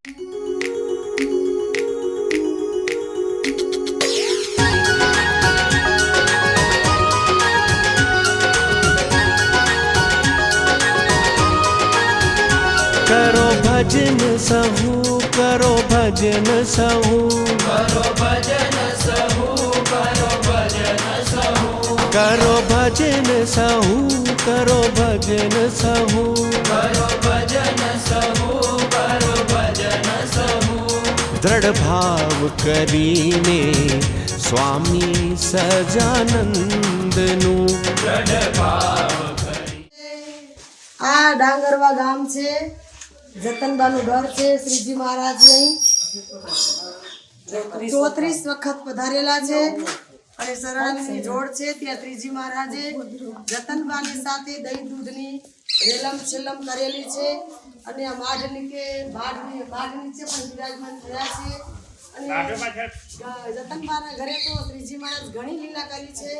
करो भजन सहू करो भजन सहू करो भजन सहू करो भजन सहू करो भजन सहू करो भजन सहू करो भजन सहू करो भजन सहू दृढ़ भाव करीने स्वामी सजानंदनु दृढ़ भाव करी। आ डांगरवा गाम छे जतनबानु घर छे। श्रीजी महाराज અહીં 34 વખત પધારેલા છે અને શરણાની જોડ છે ત્યાં શ્રીજી મહારાજે જતનબાની સાથે દહીં દૂધની રેલમ છેલમ કરેલી છે અને આ માઢ નીચે પણ વિરાજમાન થયા છે અને જતનબાના ઘરે તો શ્રીજી મહારાજ ઘણી લીલા કરી છે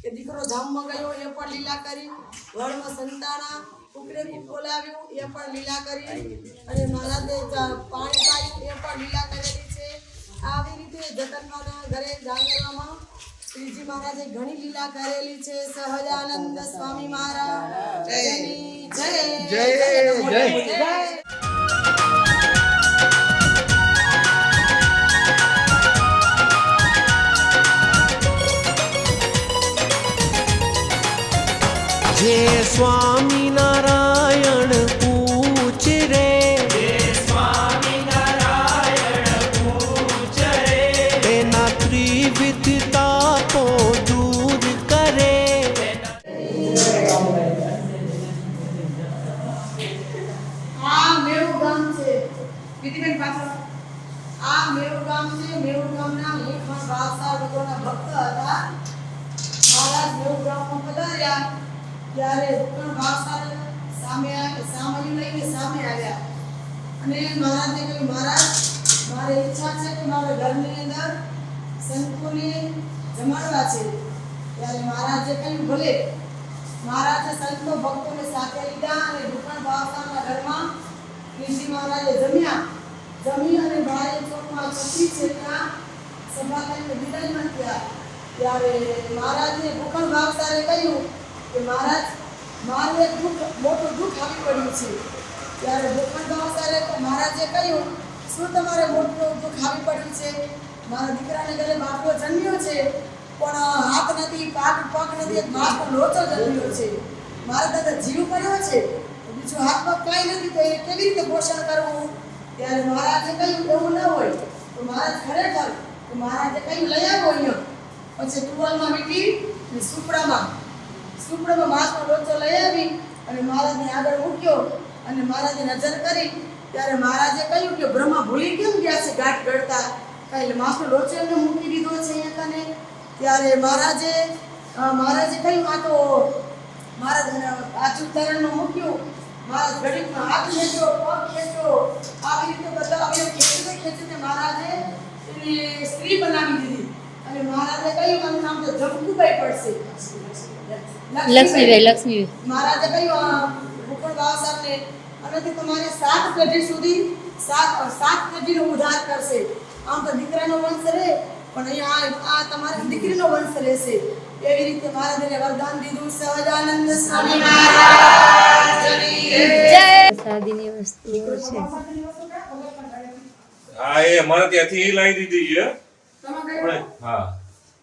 કે દીકરો ધામમાં ગયો એ પણ લીલા કરી, વળમાં સંતાણા કુકરે બોલાવ્યું એ પણ લીલા કરી અને મહારાજે પાણી પાયું એ પણ લીલા કરેલી છે। આવી રીતે જતનબાના ઘરે ડાંગરવામાં શ્રીજી મહારાજે ઘણી લીલા કરેલી છે। સહજાનંદ સ્વામી મહારાજ જય જય જય જય। जे स्वामी नारायण पूछ रे जे स्वामी नारायण पूछ रे तेना त्रिविधता को दूर करे। આ મેરુ ગામ છે વિધિબેન પાછળ આ મેરુ ગામ છે। મેરુ ગામના લેખમાં બાદશાહ લોકોના ભક્ત હતા। મહારાજ મેરુ ગામમાં પધાર્યા ત્યારે પણ બાદશાહ સામે લઈને સામે આવ્યા અને મહારાજને કહ્યું મહારાજ મારે ઈચ્છા છે કે મારા ઘરની અંદર સંતોને જમાડવા છે। ત્યારે મહારાજે કહ્યું ભલે। મહારાજે સંતો ભક્તોને સાથે લીધા અને દુકાન બાદશાહના ઘરમાં શ્રીજી મહારાજે જમી અને બારે ચોકમાં છત્રી છે ત્યાં સભા કરીને વિરાજમાન થયા। ત્યારે મહારાજને દુકાન બાદશાહે કહ્યું કે મહારાજ મારું એક મોટું દુઃખ આવી પડ્યું છે। ત્યારે દુકાન બાદશાહે મહારાજે કહ્યું શું તમારે મોટું દુઃખ આવી પડ્યું છે? મારા દીકરાને ઘરે બાળકો જન્મ્યો છે પણ હાથ નથી પગ નથી, એક માસનો લોચો જન્મ્યો છે। મારા દાદા જીવ કર્યો છે બીજું હાથ પગ કાંઈ નથી તો એને કેવી રીતે પોષણ કરવું? ત્યારે મહારાજે કહ્યું એવું ન હોય તો મહારાજ ખરેખર તો મહારાજે કહ્યું લઈ આવો અહીંયા। પછી ટુવાલમાં મીઠી અને સુપડામાં માસનો લોચો લઈ આવી અને મહારાજને આગળ મૂક્યો અને મહારાજે નજર કરી ત્યારે મહારાજે કહ્યું કે બ્રહ્મા ભૂલી કેમ ગયા છે ગાંઠ ગળતા? એટલે માસનો લોચો એમને મૂકી દીધો છે અહીંયા કને। ત્યારે મહારાજે કહ્યું આ તો મહારાજ આચુતરણમાં મૂક્યું। મહારાજ ઘડીકમાં હાથ ખેંચ્યો, પગ ખેંચ્યો, આવી રીતે બધા અવયવ ખેંચીને મહારાજે એની સ્ત્રી બનાવી દીધી અને મહારાજે કહ્યું આનું નામ તો જમકુબાઈ પડશે, લક્ષ્મીબાઈ। મહારાજે કહ્યું ભૂપણ બાદશાહને આનાથી તમારે 7 પેઢી સુધી 7 પેઢીનો ઉદ્ધાર કરશે। આમ તો દીકરાનો વંશ રહે પણ અહીંયા આ તમારી દીકરીનો વંશ રહેશે। એવી રીતે મહારાજને વરદાન દીધું। સહજાનંદ સ્વામી મહારાજની જય। સાદીની વસ્તુઓ છે। હા એ અમારે ત્યાંથી લાવી દીધી છે। હા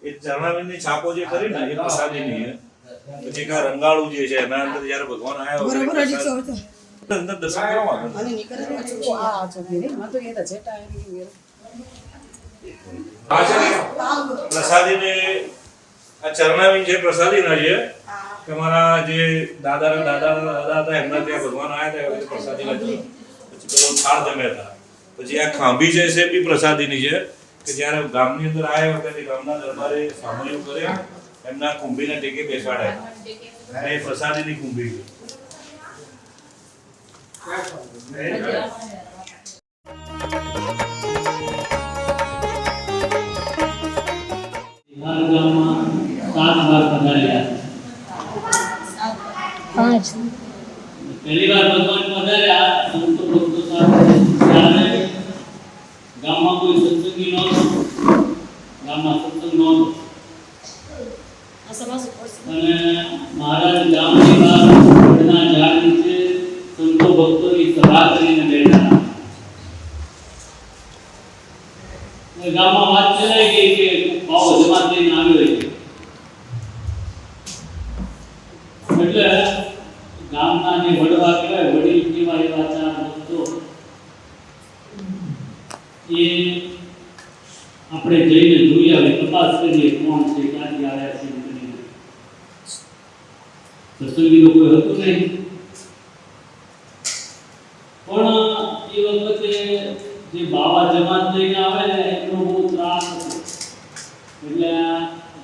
એ ચરણાવીની છાપો જે કરી ને એ પ્રસાદીની છે। પછી કા રંગાળું જે છે એના અંદર જ્યારે ભગવાન આવ્યા હોય અંદર દર્શન કરવાનું અને પ્રસાદીને આ ચરણાવીન છે પ્રસાદીના છે કે મારા જે દાદા હતા એમના ત્યાં ભગવાન આવ્યા હતા પ્રસાદીના પછી પેલો થાળ જમ્યા હતા। પછી આ ખાંભી છે એ બી પ્રસાદીની છે કે જ્યારે ગામની અંદર આવ્યા વખતે ગામના દરબારે સામૈયો કરે એમના કુંભીને ટેકે બેસાડાય અને એ પ્રસાદીની કુંભી છે। પાંચ पहली बार भगवान पधार्या संतो भक्तो साथे ગામમાં વાત ચલાઈ ગઈ કે બાવો જમાત લઈને આવ્યો છે એટલે ગામના જે વડવા કહેવાય વડીલ કહેવાય એવા ચાર ભક્તો એ આપણે જઈને જોઈ આવે તપાસ કરીએ કોણ છે ક્યાંથી આવ્યા છે સત્સંગીનું કોઈ હતું નહીં પણ એ વખતે જે બાવા જમાત લઈને આવે ને એનો બહુ ત્રાસ હતો એટલે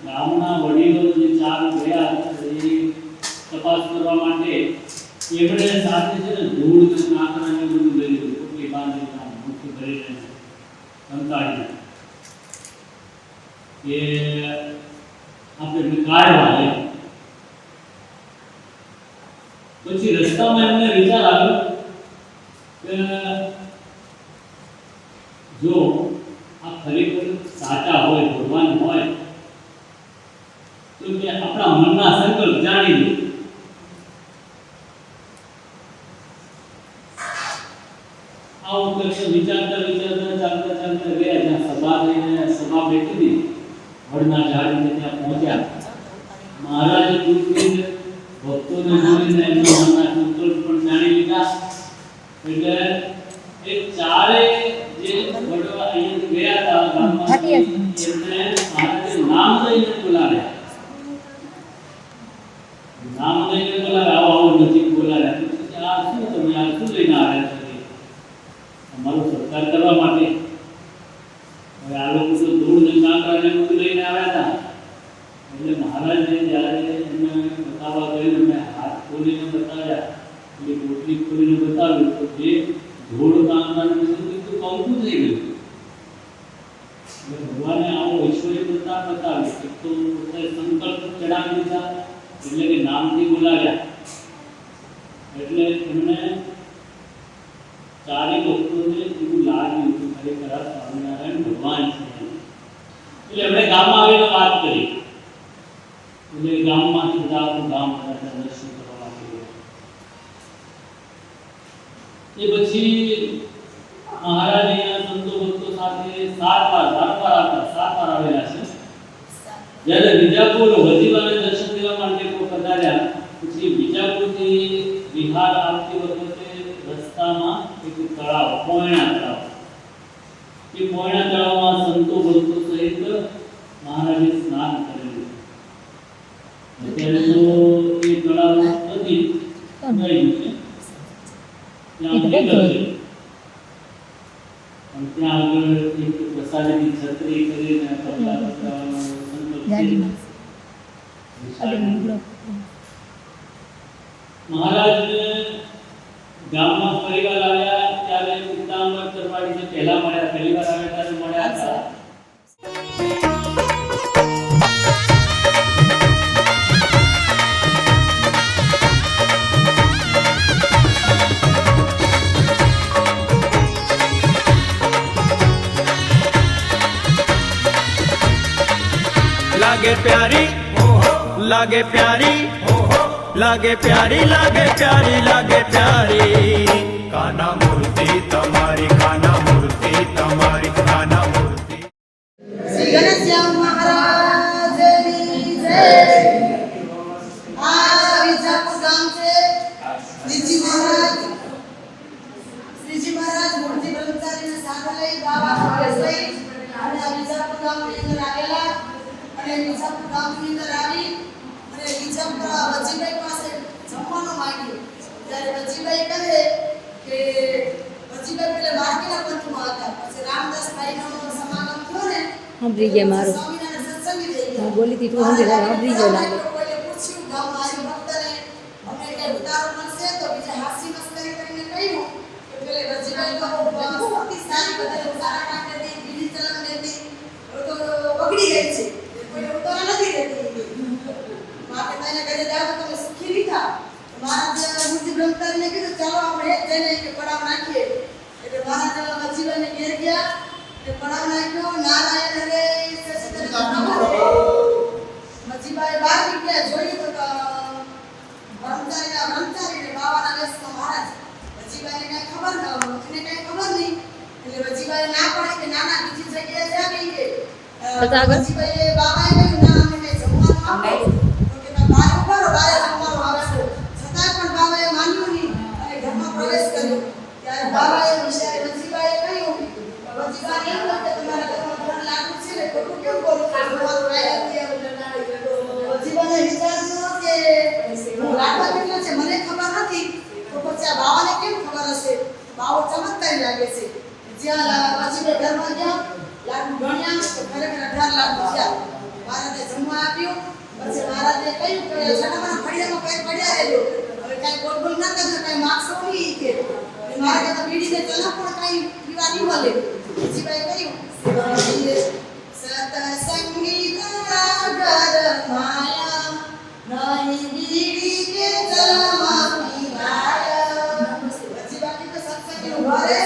ગામના વડીલો જે ચાર ગયા એ તપાસ કરવા માટે એમણે સાથે છે ને ધૂળ ને નાકરા ને બધું લઈ લીધું ટોપલી બાંધીને મુઠ્ઠી ભરીને સંતાડીને એ આપણે કાઢવા લે પછી રસ્તામાં એમને વિચાર આવ્યો કે જો આ ખરેખર સાચા હોય ભગવાન હોય તો કે આપણા મનના સંકલ્પ જાણી લે આવું કરશે વિચારતા ચાલતા ગયા જ્યાં સભા બેઠી હતી વડના ઝાડને ત્યાં પહોંચ્યા મહારાજે દૂરથી ભક્તોને જોઈને એમના મનના સંકલ્પ પણ જાણી લીધા એટલે એ ચારે જે વડવા અહીંયા ગયા હતા ગામમાં એમને મહારાજે નામ લઈને બોલાવ્યા આવો નજીક બોલાવ્યા આ શું તમે આ શું લઈને આવ્યા છો અમારો સત્કાર કરવા માટે હવે આ લોકો તો ધૂળ ને કાંકરા ને બધું લઈને આવ્યા હતા એટલે મહારાજે જ્યારે એમને બતાવવા ગયું એમને હાથ ખોલીને બતાવ્યા એટલે પોટલી ખોલીને બતાવ્યું તો જે ધૂળ કાંકરા ને બધું કંકુ થઈ ગયું એટલે ભગવાને આવો ઐશ્વર્ય પ્રતાપ બતાવ્યો એક તો સંકલ્પ ચડાવી દીધા એટલે કે નામથી બોલાવ્યા એટલે એમને ચારે ભક્તોને એવું લાગ્યું કે ખરેખર આ સ્વામિનારાયણ ભગવાન છે એટલે એમણે ગામમાં આવીને વાત કરી એટલે ગામમાંથી આખું ગામ દર્શન કરવા માટે એ પછી મહારાજ અહીંયા સંતો ભક્તો સાથે 7 વાર આવેલા છે જ્યારે વિજાપુર વજીવાને દર્શન દેવા માટે પધાર્યા પછી વિજાપુરથી બિહાર આવતી વખતે રસ્તામાં એક તળાવ પોયણા તળાવ એ પોયણા તળાવમાં સંતો ભક્તો સહિત મહારાજે સ્નાન કરેલું અત્યારે તો એ તળાવ નથી ગયું છે ત્યાં આગળ એક પ્રસાદની છત્રી કરીને મહારાજ ગામમાં પરિવાર આવ્યા ત્યારે પિતાંબર ચરવાડી જે પહેલા મળ્યા પહેલી વાર આવ્યા ત્યારે મળ્યા હતા लागे प्यारी लागे प्यारी लागे प्यारी लागे प्यारी लागे प्यारी काना मूर्ति तुम्हारी काना मूर्ति तुम्हारी काना मूर्ति શ્રી ઘનશ્યામ મહારાજની જય આ વિજાપુર ગામ છે શ્રીજી મહારાજ મૂર્તિ બ્રહ્મચારીને સાથે લઈ ગાવા લઈ અને આ વિજાપુર ગામની અંદર આવેલા અને વિજાપુર ગામની અંદર આવી અને વિજાપુર વજીભાઈ પાસે જમવાનું માંગ્યું ત્યારે વજીભાઈ કહે કે વજીભાઈ પેલે વારકીના પંથમાં હતા પછી રામદાસભાઈનો સમાગમ થયો ને સાંભળી ગયા મારું સ્વામિનારાયણ સત્સંગી થઈ ગયા હું બોલી હતી તું સાંભળી ગયો લાગે કોઈને પૂછ્યું ગામમાં આવ્યું ભક્તને અમને કઈ ઉતારો મળશે તો બીજા હાસી મસ્કરી કરીને કહ્યું કે પેલે વજીભાઈ તો મોટી સારી બધાને સારા કામ દેતી બીજી ચલણ દેતી તો બગડી ગઈ છે કોઈને ઉતારો નથી દેતી મારે તને ઘરે જાવ તો તમે સુખી નહીં થાવ મહારાજ મૂર્તિ બ્રહ્મચારીને કીધું ચાલો આપણે એક જઈને કે પડાવ નાખીએ એટલે મહારાજ વજીભાઈને ઘેર ગયા કે પડાવ નાખ્યો નારાયણ રે વજીભાઈ બહાર નીકળ્યા જોયું તો બ્રહ્મચારીને બાવાના વેશમાં મહારાજ વજીભાઈને કઈ ખબર ન એને કઈ ખબર નહીં એટલે વજીભાઈ ના પડે કે નાના બીજી જગ્યાએ જા કે છતાં આગળ વજીભાઈએ બાબાએ કહ્યું ના અમે કઈ જમવાનું આપો તો કે બહાર ઉભા રહો બહાર જમવાનું આપશો છતાં પણ બાબાએ માન્યું નહીં અને ઘરમાં પ્રવેશ કર્યો ત્યારે બાબાએ વજીભાઈએ કહ્યું વજીભાને એમ કહ્યું કે તમારા ઘરમાં ઘર લાગુ છે ને ખોટું કેમ બોલો છો તમારું કાંઈ વજીભાને વિચાર થયો કે હું લાડવા કેટલો છે મને ખબર નથી તો પછી આ બાવાને કેમ ખબર હશે બાવો ચમત્કારી લાગે છે જ્યાં વજીભાઈ ઘરમાં ગયા લાડુ ગણ્યા તો ખરેખર 18 લાડુ થયા મહારાજે જમવા આપ્યું પછી મહારાજે કહ્યું કે છઠ્ઠામાં ફળિયામાં કઈ પડ્યા રહેજો હવે કાંઈ ગોળગોળ ના કરજો કાંઈ માગશો નહીં કે મહારાજે તો બીડીને ચણા પણ કાંઈ પીવા નહીં મળે વજીભાઈએ કહ્યું સતસંગી ઘર માયા નહીં બીડી કે ચલમાં પીવાય વજીભાઈ તો સત્સંગીનું ઘરે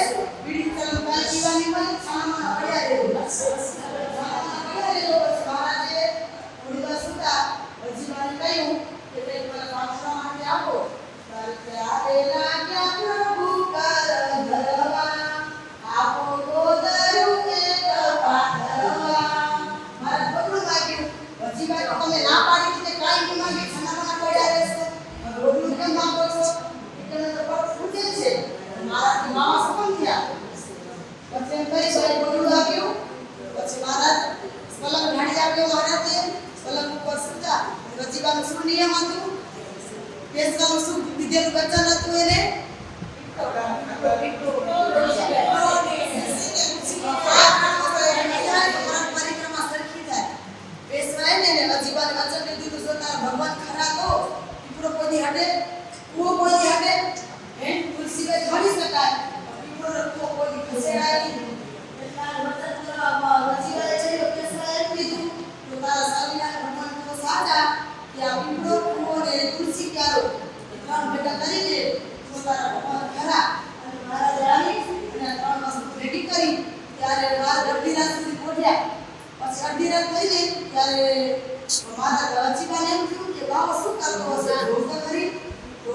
બીડી ચલમ કાંઈ પીવા નહીં મળે છાણામાં પડ્યા રહેજો મહારાજે થોડી વાર સુતા વજીભાઈને કહ્યું કે તે મને વાંચવા માટે આપો ત્યારે લાગ્યા પ્રભુ કર ધરવા આપો ગોદરું એક પાથરવા મારા ગોદરું માગ્યું વજીભાઈ તો તમે ના પાડી કે કાંઈ નહીં માંગે છાણામાં પડ્યા રહેશો ગોદરું કેમ માંગો છો એટલે તો પગ ફૂટે છે મારાથી માવા સપન થયા પછી એમ કહી ભાઈ ગોદરું આપ્યું પછી મહારાજ પલંગ ઢાળી આવ્યો મહારાજે પલંગ ઉપર સુતા વજીભાઈનું શું નિયમ હતું બેસવાનું શું વિધેલું વચન હતું એને પરિક્રમા સરખી થાય બેસવાય ને વજીભાઈને વચન દીધું જો તારા ભગવાન ખરા તો પીપળો કોઈ હટે કૂવો કોઈ હટે હે તુલસી કે ધરી શકાય પીપળો કોઈ ખસેડાય નહીં વજીભાઈએ છે બેસવાય કીધું તો તારા સ્વામિનારાયણ ભગવાન તો સાચા કે આ પીપળો કૂવો ને તુલસી ક્યારો ત્રણ ભેગા કરીને તો તારા ભગવાન ખરા અને મહારાજે આવી અને ત્રણ વસ્તુ ભેગી કરી ત્યારે મહારાજ અડધી રાત સુધી પહોંચ્યા પછી અડધી રાત થઈને ત્યારે મહારાજ વજીભાઈને એમ થયું કે બાવો શું કરતો હશે જોઈ તો ખરી તો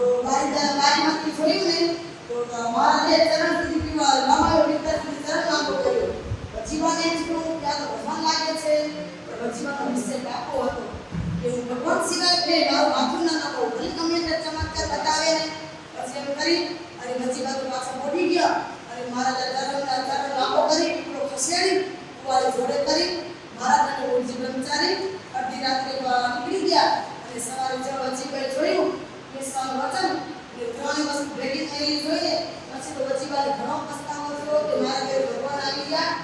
બારીમાંથી જોયું ને તો મહારાજે ચરણ સુધી પીવા લંબાયો મીટર સુધી ચરણ માંગો કર્યો વજીભાઈને એમ થયું કે આ તો ભગવાન લાગે છે પણ વજીભાનો નિશ્ચય પાકો હતો કે હું ભગવાન સિવાય બે મારું માથું ના નખાવું ભલે ગમે તે ચમત્કાર બતાવે ને પછી એમ કરી અને વજીભા તો પાછા મોડી ગયા અને મહારાજા ચરણ લાંબો કરી પીપળો ખસેડી કુવારી જોડે કરી મહારાજાને ઉર્જી બ્રહ્મચારી અડધી રાત્રે નીકળી ગયા અને સવારે વજીભાઈ જોયું બેસવાનું વચન એ ત્રણેય વસ્તુ ભેગી થયેલી જોઈએ પછી તો વજીભાઈને ઘણો પસ્તાવો થયો કે મારા ઘરે ભગવાન આવી ગયા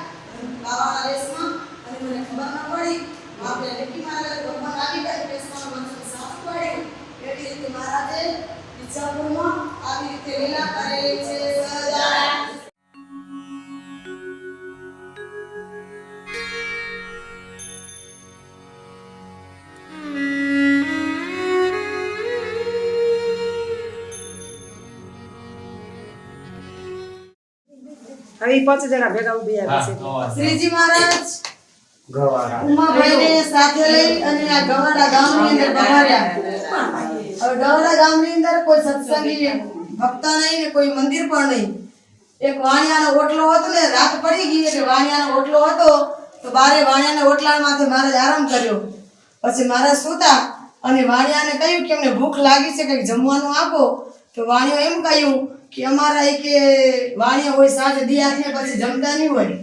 બાવાના વેશમાં અને મને ખબર ન પડી આપણે લેકી મારા ઘરે ભગવાન આવી ગયા બેસવાનું વચન સાચું પડ્યું એવી રીતે મહારાજે વિચારોમાં આવી રીતે લીલા કરેલી છે સદા હવે 5 જણા ભેગા ઉભી આવે છે શ્રીજી મહારાજ ઉમાભાઈને સાથે લઈ અને આ ગવાડા ગામની અંદર બહાર્યા હવે ગવાડા ગામની અંદર કોઈ સત્સંગી ભક્ત નહીં ને કોઈ મંદિર પણ નહીં એક વાણિયાનો ઓટલો હતો ને રાત પડી ગઈ એટલે વાણિયાનો ઓટલો હતો તો બારે વાણિયાના ઓટલામાંથી મહારાજ આરામ કર્યો પછી મહારાજ સૂતા અને વાણિયાને કહ્યું કે અમને ભૂખ લાગી છે કંઈક જમવાનું આપો તો વાણિયો એમ કહ્યું કે અમારા કે વાણિયા હોય સાંજે દિયાથી પછી જમતા નહીં હોય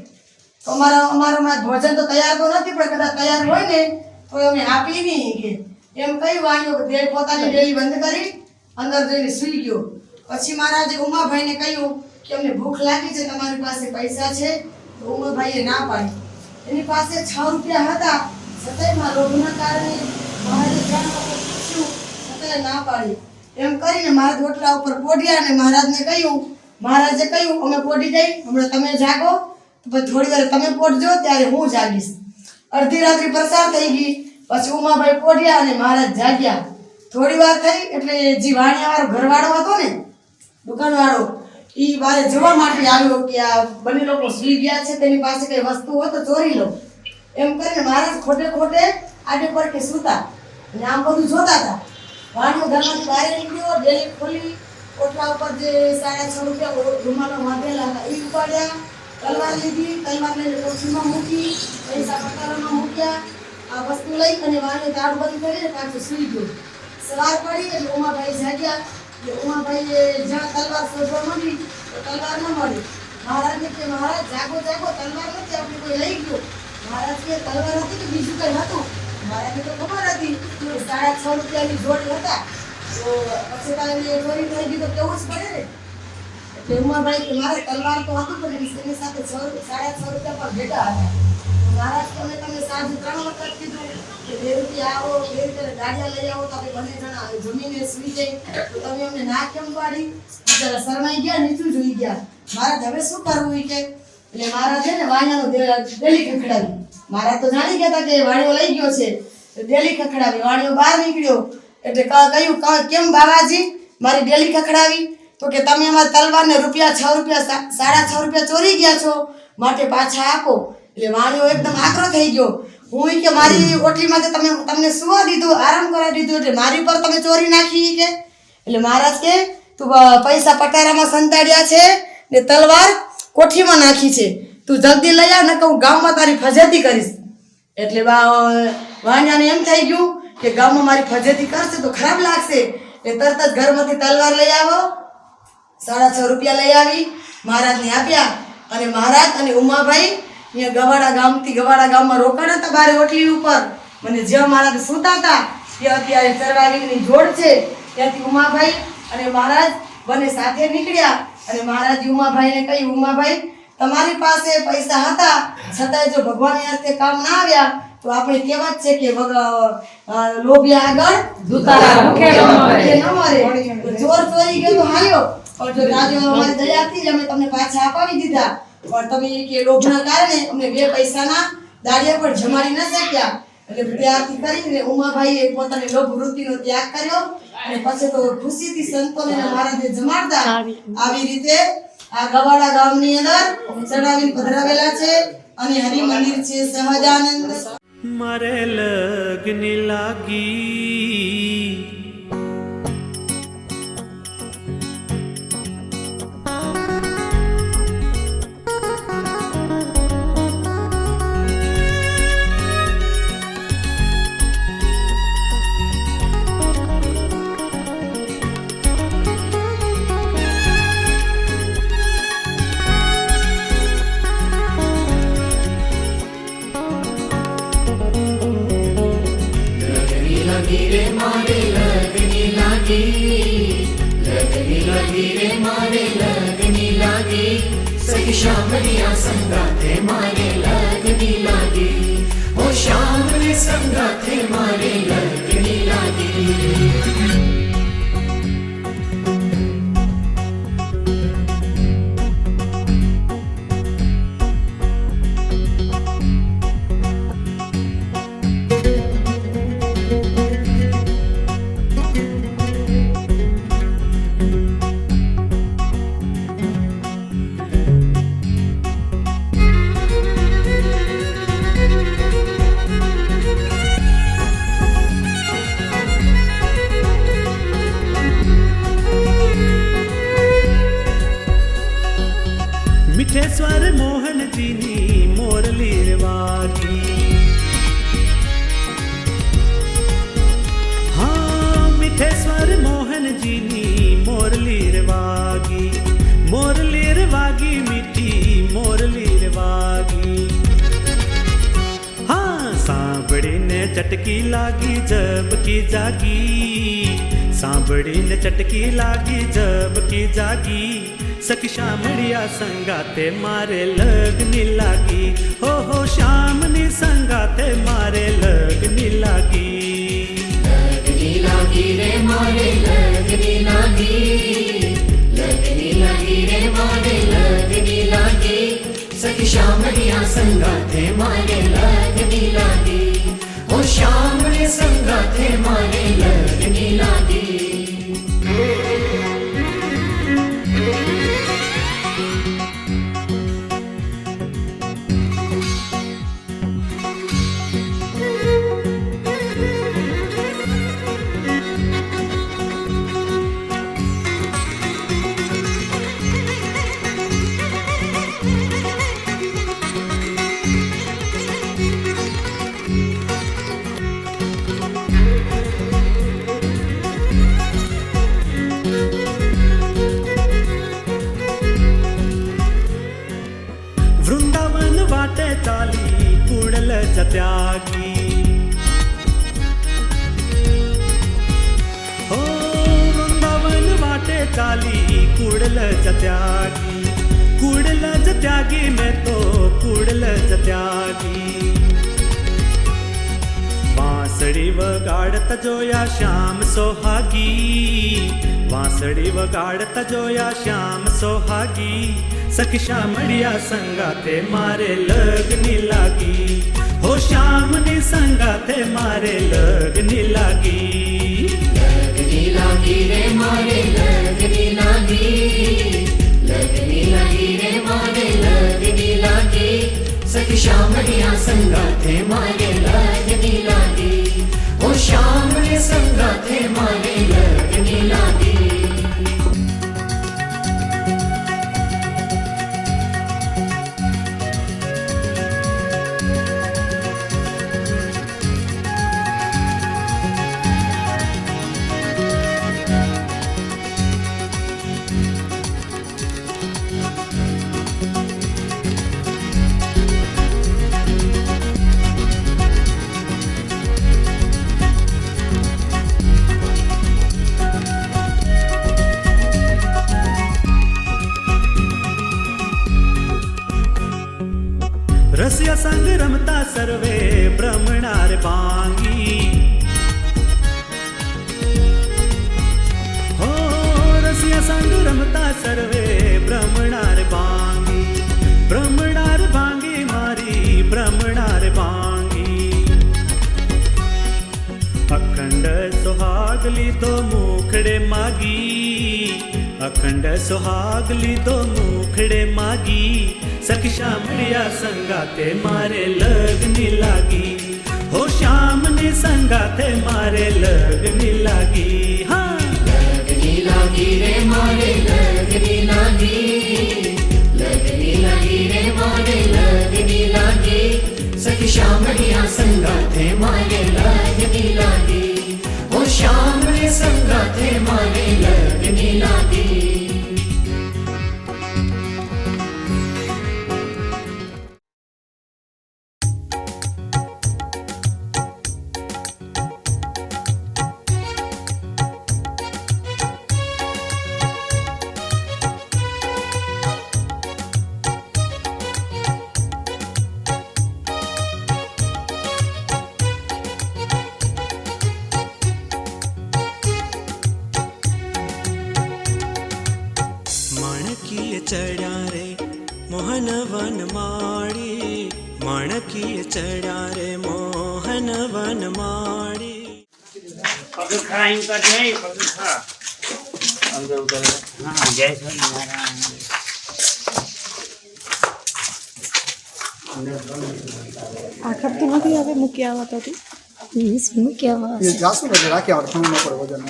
તો અમારું ભોજન તો તૈયાર તો નથી પણ કદાચ તૈયાર હોય ને તો અમે આપી નહીં કે એમ કઈ વાણિયો કે તે પોતાની ડેલી બંધ કરી અંદર જઈને સૂઈ ગયો પછી મહારાજે ઉમાભાઈને કહ્યું કે અમને ભૂખ લાગી છે તમારી પાસે પૈસા છે તો ઉમાભાઈએ ના પાડી એની પાસે 6 રૂપિયા હતા છતાંય મારા લોભના કારણે મહારાજે જાણ પૂછ્યું છતાંય ના પાડી એમ કરીને મહારાજ ઓટલા ઉપર પોઢ્યા અને મહારાજે કહ્યું અમે પોઢી જઈ હમણાં તમે જાગો તો પછી થોડી વાર તમે પોઢજો ત્યારે હું જાગીશ અડધી રાત્રિ પસાર થઈ ગઈ પછી ઉમાભાઈ પોઢ્યા અને મહારાજ જાગ્યા થોડી વાર થઈ એટલે જે વાણિયાવાળો ઘરવાળો હતો ને દુકાનવાળો એ બારે જોવા માટે આવ્યો કે આ બંને લોકો સૂઈ ગયા છે તેની પાસે કઈ વસ્તુ હોય તો ચોરી લો એમ કરીને મહારાજ ખોટે આડે પર કે સૂતા અને આમ બધું જોતા હતા વાણિયો ઘરમાંથી બહાર નીકળ્યો ડેલી ખોલી ઓટલા ઉપર જે 6.5 રૂપિયા રૂમાલો બાંધેલા હતા એ ઉપાડ્યા તલવાર લીધી, તલવાર લઈને કોઠીમાં મૂકી, પૈસા પટારામાં મૂક્યા, આ વસ્તુ લઈ અને વાણીએ દાળ બંધ કરીને પાછું સૂઈ ગયો. સવાર પડી એટલે ઉમાભાઈ જાગ્યા. એટલે ઉમાભાઈએ જ્યાં તલવાર શોધવા માંડી તો તલવાર ન મળી. મહારાજને કે મહારાજ જાગો જાગો, તલવાર નથી, આપણે કોઈ લઈ ગયો. મહારાજ કે તલવાર હતી કે બીજું કંઈ હતું? મહારાજને તો ખબર હતી કે 6.5 રૂપિયાની જોડ હતા. તો પછી તારે ચોરી થઈ ગઈ તો કેવું જ પડે ને. એટલે ઉમાભાઈ કે મારે તલવાર તો હતું પણ એની સાથે 6.5 રૂપિયા પર ભેગા હતા. મહારાજ તમે સાંજે 3 વખત કીધું કે 2 રૂપિયા આવો, 2 રૂપિયા ગાડિયા લઈ આવો તો આપણે બંને જણા જમીને સુઈ જઈએ. તો તમે અમને ના કેમ પાડી? બિચારા શરમાઈ ગયા, નીચું જોઈ ગયા. મહારાજ હવે શું કરવું ઈ કે? એટલે મહારાજે ને વાણિયાનો ડેલી ખખડાવી. મહારાજ તો જાણી ગયા હતા કે વાણિયો લઈ ગયો છે. ડેલી ખખડાવી. વાણિયો બહાર નીકળ્યો એટલે કહ્યું કેમ બાબાજી મારી ડેલી ખખડાવી? તો કે તમે અમારા તલવારને રૂપિયા 6 રૂપિયા 6.5 રૂપિયા ચોરી ગયા છો, માટે પાછા આપો. એટલે વાણિયો એકદમ આકરો થઈ ગયો. હું કે મારી ઓટલીમાં તમને સુવા દીધું, આરામ કરાવી દીધું, એટલે મારી પર તમે ચોરી નાખી કે? એટલે મહારાજ કે તું પૈસા પટારામાં સંતાડ્યા છે ને તલવાર કોઠીમાં નાખી છે, તું જલ્દી લઈ આવ, નકર હું ગામમાં તારી ફજેતી કરીશ. એટલે વાણિયાને એમ થઈ ગયું કે ગામમાં મારી ફજેતી કરશે તો ખરાબ લાગશે. એટલે તરત જ ઘરમાંથી તલવાર લઈ આવો, 6.5 રૂપિયા લઈ આવી, મહારાજને આપ્યા. અને મહારાજ અને ઉમાભાઈ અહીંયા ગવાડા ગામમાં રોકાણા હતા બારે ઓટલી ઉપર. મને જ્યાં મહારાજ સૂતા હતા ત્યાં અત્યારે ચરવાવીની જોડ છે, ત્યાંથી ઉમાભાઈ અને મહારાજ બંને સાથે નીકળ્યા. અને મહારાજ ઉમાભાઈને કહ્યું, ઉમાભાઈ તમારી પાસે પૈસા હતા છતાંય જો ભગવાનને હસ્તે કામ ના આવ્યા તો આપણે કહેવત છે કે લોભિયા આગળ દુતારા ભૂખે ન મરે. ચોર ચોરી ગયો તો હાલ્યો, પણ જો રાજો અમારી દયાથી જ અમે તમને પાછા અપાવી દીધા. પણ તમે કે લોભના કારણે અમને 2 પૈસાના દાડિયા પર જમાડી ન શક્યા. એટલે ત્યારથી કરીને ઉમાભાઈએ પોતાની લોભ વૃત્તિનો ત્યાગ કર્યો અને પછી તો ખુશીથી સંતોને મહારાજે જમાડતા. આવી રીતે આ ગવાડા ગામની અંદર ચડાવીને પધરાવેલા છે અને હરિ મંદિર છે સહજાનંદ. મારે લગ્ન લાગી શામલિયા સંગાથે મારે લગની લાગી, ઓ શામલી સંગાથે મારે લગની લાગી. मिठेश्वर मोहन जी ની મોરલી વાગી, હા મિઠેશ્વર મોહનજી ની મોરલી વાગી, મોરલી વાગી મીઠી મોરલી વાગી. હા સાંભળીને ચટકી લાગી જબકી જાગી, સાંભળીને ચટકી લાગી જબકી જાગી. સખી શામળિયા સંગાતે મારે લગની લાગી, હો હો શામની સંગાતે મારે લગની લાગી. લગની લાગી રે મારે લગની લાગી, લગની લાગી રે મારે લગની લાગી. સખી શામળિયા સંગાતે મારે લગની લાગી, ઓ શામળી સંગાતે મારે લગની લાગી. વૃંદાવન વાટે ચાલી કુડલ જત્યાગી ઓ વૃંદાવન વાટે ચાલી કુડલ જત્યાગી મેં તો કુડલ જત્યાગી વાંસળી વગાડતા જોયા શ્યામ સોહાગી વાંસળી વગાડતા જોયા શ્યામ સોહાગી સખી શામળિયા સંગાથે મારે લગની લાગી હો શ્યામની સંગાથે મારે લગની લાગી लगनी लागी रे मारे लगनी लागी लगनी लागी रे मारे लगनी लागी सखी शामड़िया संगाथे मारे लगनी लागी ओ श्याम रे संगाथे मारे लगनी लागी રસિયા સંગ રમતા સર્વે ભ્રમણાર ભાંગી હો રસિયા સંગ રમતા સર્વે ભ્રમણાર ભાંગી મારી ભ્રમણાર ભાંગી અખંડ સુહાગ લીધો મુખડે માગી અખંડ સુહાગ લીધો મુખડે માગી સખી શામળિયા સંગાથે મારે લગની લાગી હો શ્યામની સંગાથે મારે લગની લાગી હા लगनी लागी रे मारे लगनी लागी लगनी लागी रे मारे लगनी लागी सखी शामड़िया संगाथे मारे लगनी लागी ओ श्याम रे संगाथे मारे लगनी लागी માણકીએ ચડ્યા રે મોહન વન માળી માણકીએ ચડ્યા રે મોહન વન માળી પગખા એમ કરજે પગખા અંદર ઉતર હા જય સ્વામિનારાયણ આ ખપતું નથી હવે મૂકી આવતો હતી મૂક્યા એ જાસુ ને રાખી આવે ઠંડ ન પડે વજન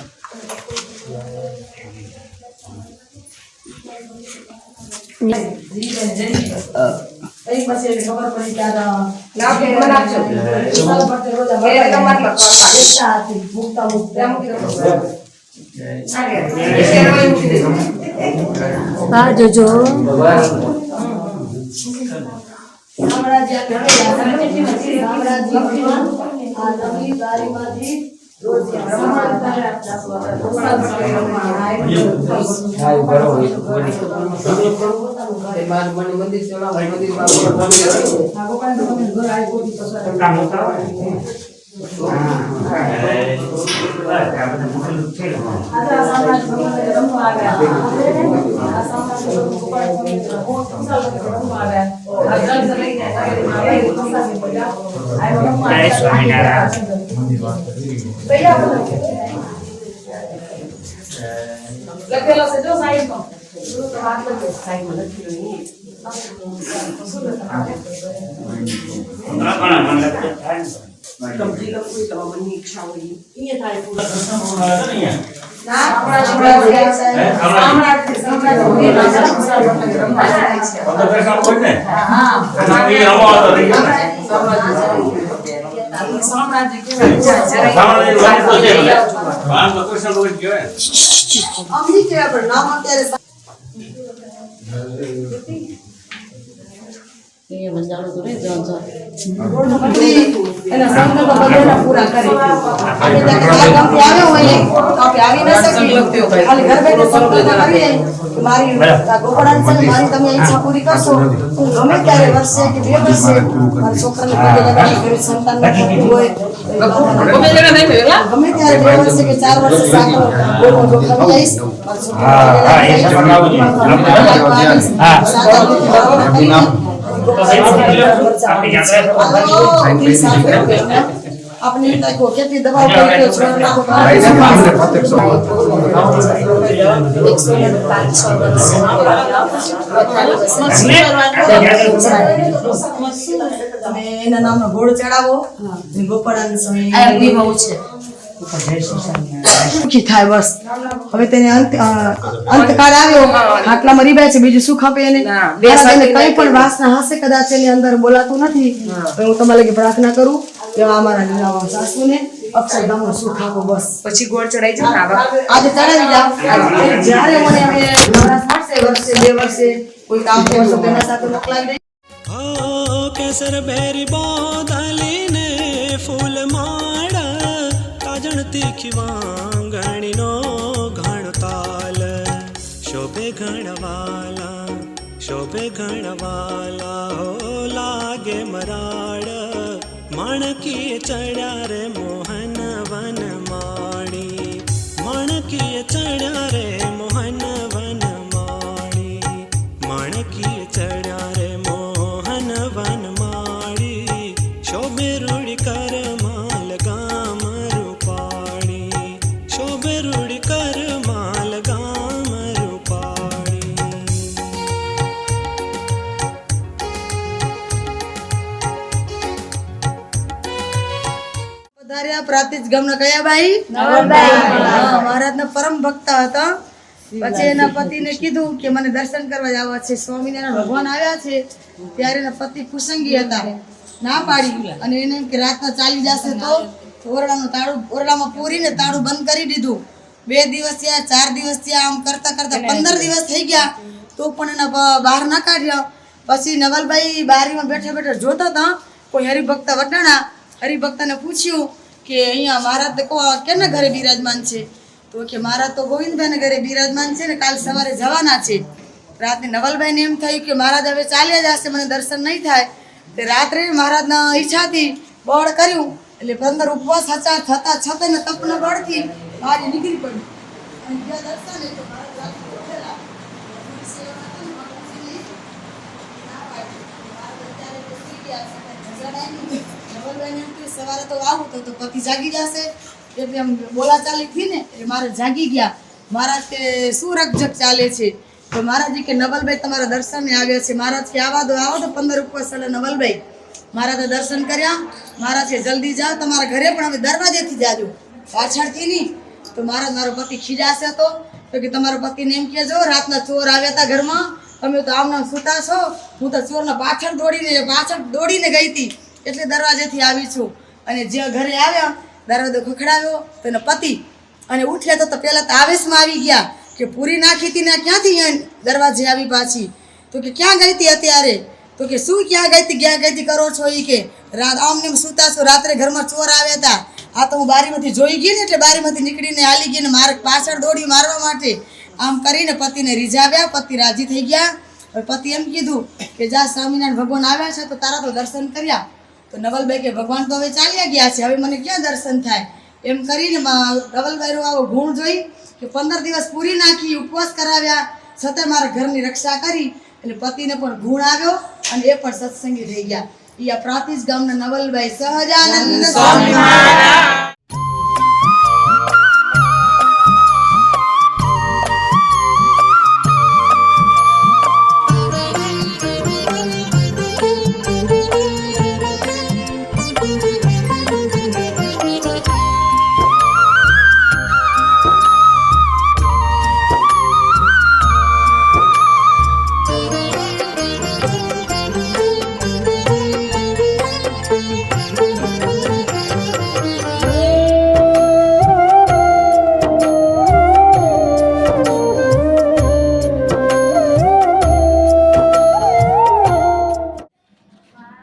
એક પછી એની ખબર પડી કે આ લાગે બનાવજો સાલ પર રોજ અમારે તમાર એકતા હતી મુક્તા મુક્તા હા જોજો સામ્રાજ્ય આ નવી બારીમાંથી રોજ બ્રહ્માંડ કરે લખેલો છે જો સાઈડમાં વાત લખે સાઈડમાં લખેલું કમજી લખું તો મનની ઈચ્છા હોય અહીંયા થાય પૂરા ના આપણા એના સંકલ્પ બધાના પૂરા કરે. આપણે ત્યાં આ ગામથી આવ્યો હોય તો આપણે આવી ન શકીએ. ખાલી ઘર બેઠો સંકલ્પ કરીએ કે મારી આ ગોપાળાન છે, મારી તમે ઈચ્છા પૂરી કરશો. હું ગમે ત્યારે વર્ષે કે 2 વર્ષે મારા છોકરાને પગે લગાડી ગરીબ સંતાનને પૂરી હોય ગમે ત્યારે 2 વર્ષે કે 4 વર્ષે સાકર બોલમાં જોખમ જઈશ. આપને કેટલી દવા તમે એના નામનો ગોળ ચડાવો. ગોપાળાના સમય સુખી થાય બસ. હવે તેને અંતકાળ આવ્યો, આટલામાં રીબાય છે, બીજું સુખ આપે એને. કઈ પણ વાસના હશે કદાચ એની અંદર બોલાતું નથી. હું તમારે લગી પ્રાર્થના કરું કે અમારા લીલાવા સાસુને અક્ષરધામનું સુખ આપો બસ. પછી ગોળ ચડાઈ જાવ ને આજે ચડાવી જાવ. જ્યારે મને હવે નવરાશ મળશે વર્ષે 2 વર્ષે કોઈ કામ કરશો તેના સાથે મોકલાવી દઈ. કેસર બેરી બોધાલીને ફૂલ માળા કાજણ તીખી વાંગણીનો ઘણ તાલ શોભે ઘણવાલા હો લાગે મરાડ માણકીએ ચડ્યા રે મોહન વન માણી માણકીએ ચડ્યા રે મોહન વન માણી માણકીએ ચડ્યા રે મોહન વન માળી શોભે રૂડી કર માલ ગામ રૂપાણી શોભે રૂડી કર માલ ગામ રૂપાણી. પધાર્યા પ્રાતિજ ગામના કયા બાઈ? નવલબાઈ. મહારાજના પરમ ભક્ત હતા. પછી એના પતિને કીધું કે મને દર્શન કરવા જવા છે. સ્વામિનારાયણ ભગવાન આવ્યા છે ત્યારે એના પતિ કુસંગી હતા, ના પાડી. અને એને એમ કે રાતના ચાલી જશે તો ઓરડાનું તાળું ઓરડામાં પૂરીને તાળું બંધ કરી દીધું. 2 દિવસ થયા, 4 દિવસ થયા, આમ કરતા કરતા 15 દિવસ થઈ ગયા તો પણ એના બહાર ના કાઢ્યા. પછી નવલભાઈ બારીમાં બેઠા બેઠા જોતા હતા. કોઈ હરિભક્ત વટાણા હરિભક્તને પૂછ્યું કે અહીંયા મહારાજ કેના ઘરે બિરાજમાન છે? તો કે મહારાજ તો ગોવિંદભાઈના ઘરે બિરાજમાન છે ને કાલ સવારે જવાના છે. રાતે નવલભાઈને એમ થયું કે મહારાજ હવે ચાલ્યા જશે, મને દર્શન નહીં થાય. તે રાત્રે મહારાજના ઈચ્છાથી બળ કર્યું એટલે 15 ઉપવાસ થતા છતાં તપના બળથી બહાર નીકળી પડ્યું. અને જ્યાં દર્શન એ તો મહારાજ રાત્રે ઉઠેલા. સવારે તો આવું તો પતિ જાગી જશે એટલે આમ બોલાચાલી થી ને એટલે મારે જાગી ગયા. મહારાજ કે શું રકઝક ચાલે છે? તો મહારાજ કે નવલભાઈ તમારા દર્શને આવ્યા છે. મહારાજ કે આવો તો 15 ઉપવાસ એટલે નવલભાઈ મહારાજે દર્શન કર્યા. મહારાજ કે જલ્દી જાઓ તમારા ઘરે, પણ હવે દરવાજેથી જાજો, પાછળથી નહીં. તો મહારાજ મારો પતિ ખીજાશે તો કે તમારો પતિને એમ કહેજો રાતના ચોર આવ્યા હતા ઘરમાં, તમે તો આમનામ સૂતા છો, હું તો ચોરના પાછળ દોડીને ગઈ હતી એટલે દરવાજેથી આવી છું. અને જે ઘરે આવ્યા દરવાજો ખખડાવ્યો તો એનો પતિ અને ઉઠ્યા તો પહેલાં તો આવેશમાં આવી ગયા કે પૂરી નાખી હતી ને ક્યાંથી દરવાજે આવી પાછી? તો કે ક્યાં ગઈ હતી અત્યારે? તો કે શું ક્યાં ગઈ હતી કરો છો? એ કે રાત આમને સૂતા છો, રાત્રે ઘરમાં ચોર આવ્યા હતા. આ તો હું બારીમાંથી જોઈ ગઈ ને એટલે બારીમાંથી નીકળીને હાલી ગઈ ને મારે પાછળ દોડી મારવા માટે. આમ કરીને પતિને રીઝાવ્યા. પતિ રાજી થઈ ગયા. હવે પતિ એમ કીધું કે જા સ્વામિનારાયણ ભગવાન આવ્યા છે તો તારા તો દર્શન કર્યા. તો નવલભાઈ કે ભગવાન તો હવે ચાલ્યા ગયા છે, હવે મને ક્યાં દર્શન થાય? એમ કરીને નવલભાઈનો આવો ગુણ જોઈ કે 15 દિવસ પૂરી નાખી, ઉપવાસ કરાવ્યા, છતાં મારા ઘરની રક્ષા કરી. એટલે પતિને પણ ગુણ આવ્યો અને એ પણ સત્સંગી થઈ ગયા. એ આ પ્રાતિજ ગામના નવલભાઈ સહજાનંદ સ્વામી મહારાજ. Oh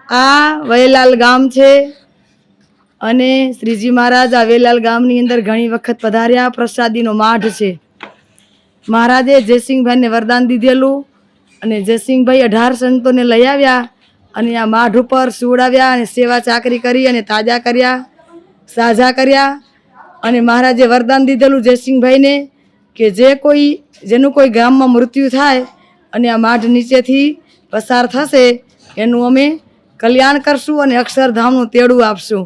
આ વૈલાલ ગામ છે અને શ્રીજી મહારાજ આ વૈલાલ ગામની અંદર ઘણી વખત પધાર્યા. પ્રસાદીનો માઢ છે. મહારાજે જયસિંહભાઈને વરદાન દીધેલું અને જયસિંહભાઈ 18 સંતોને લઈ આવ્યા અને આ માઢ ઉપર સુવડાવ્યા અને સેવા ચાકરી કરી અને તાજા કર્યા, સાજા કર્યા. અને મહારાજે વરદાન દીધેલું જયસિંહભાઈને કે જેનું કોઈ ગામમાં મૃત્યુ થાય અને આ માઢ નીચેથી પસાર થશે એનું અમે કલ્યાણ કરશું અને અક્ષરધામનું તેડું આપશું.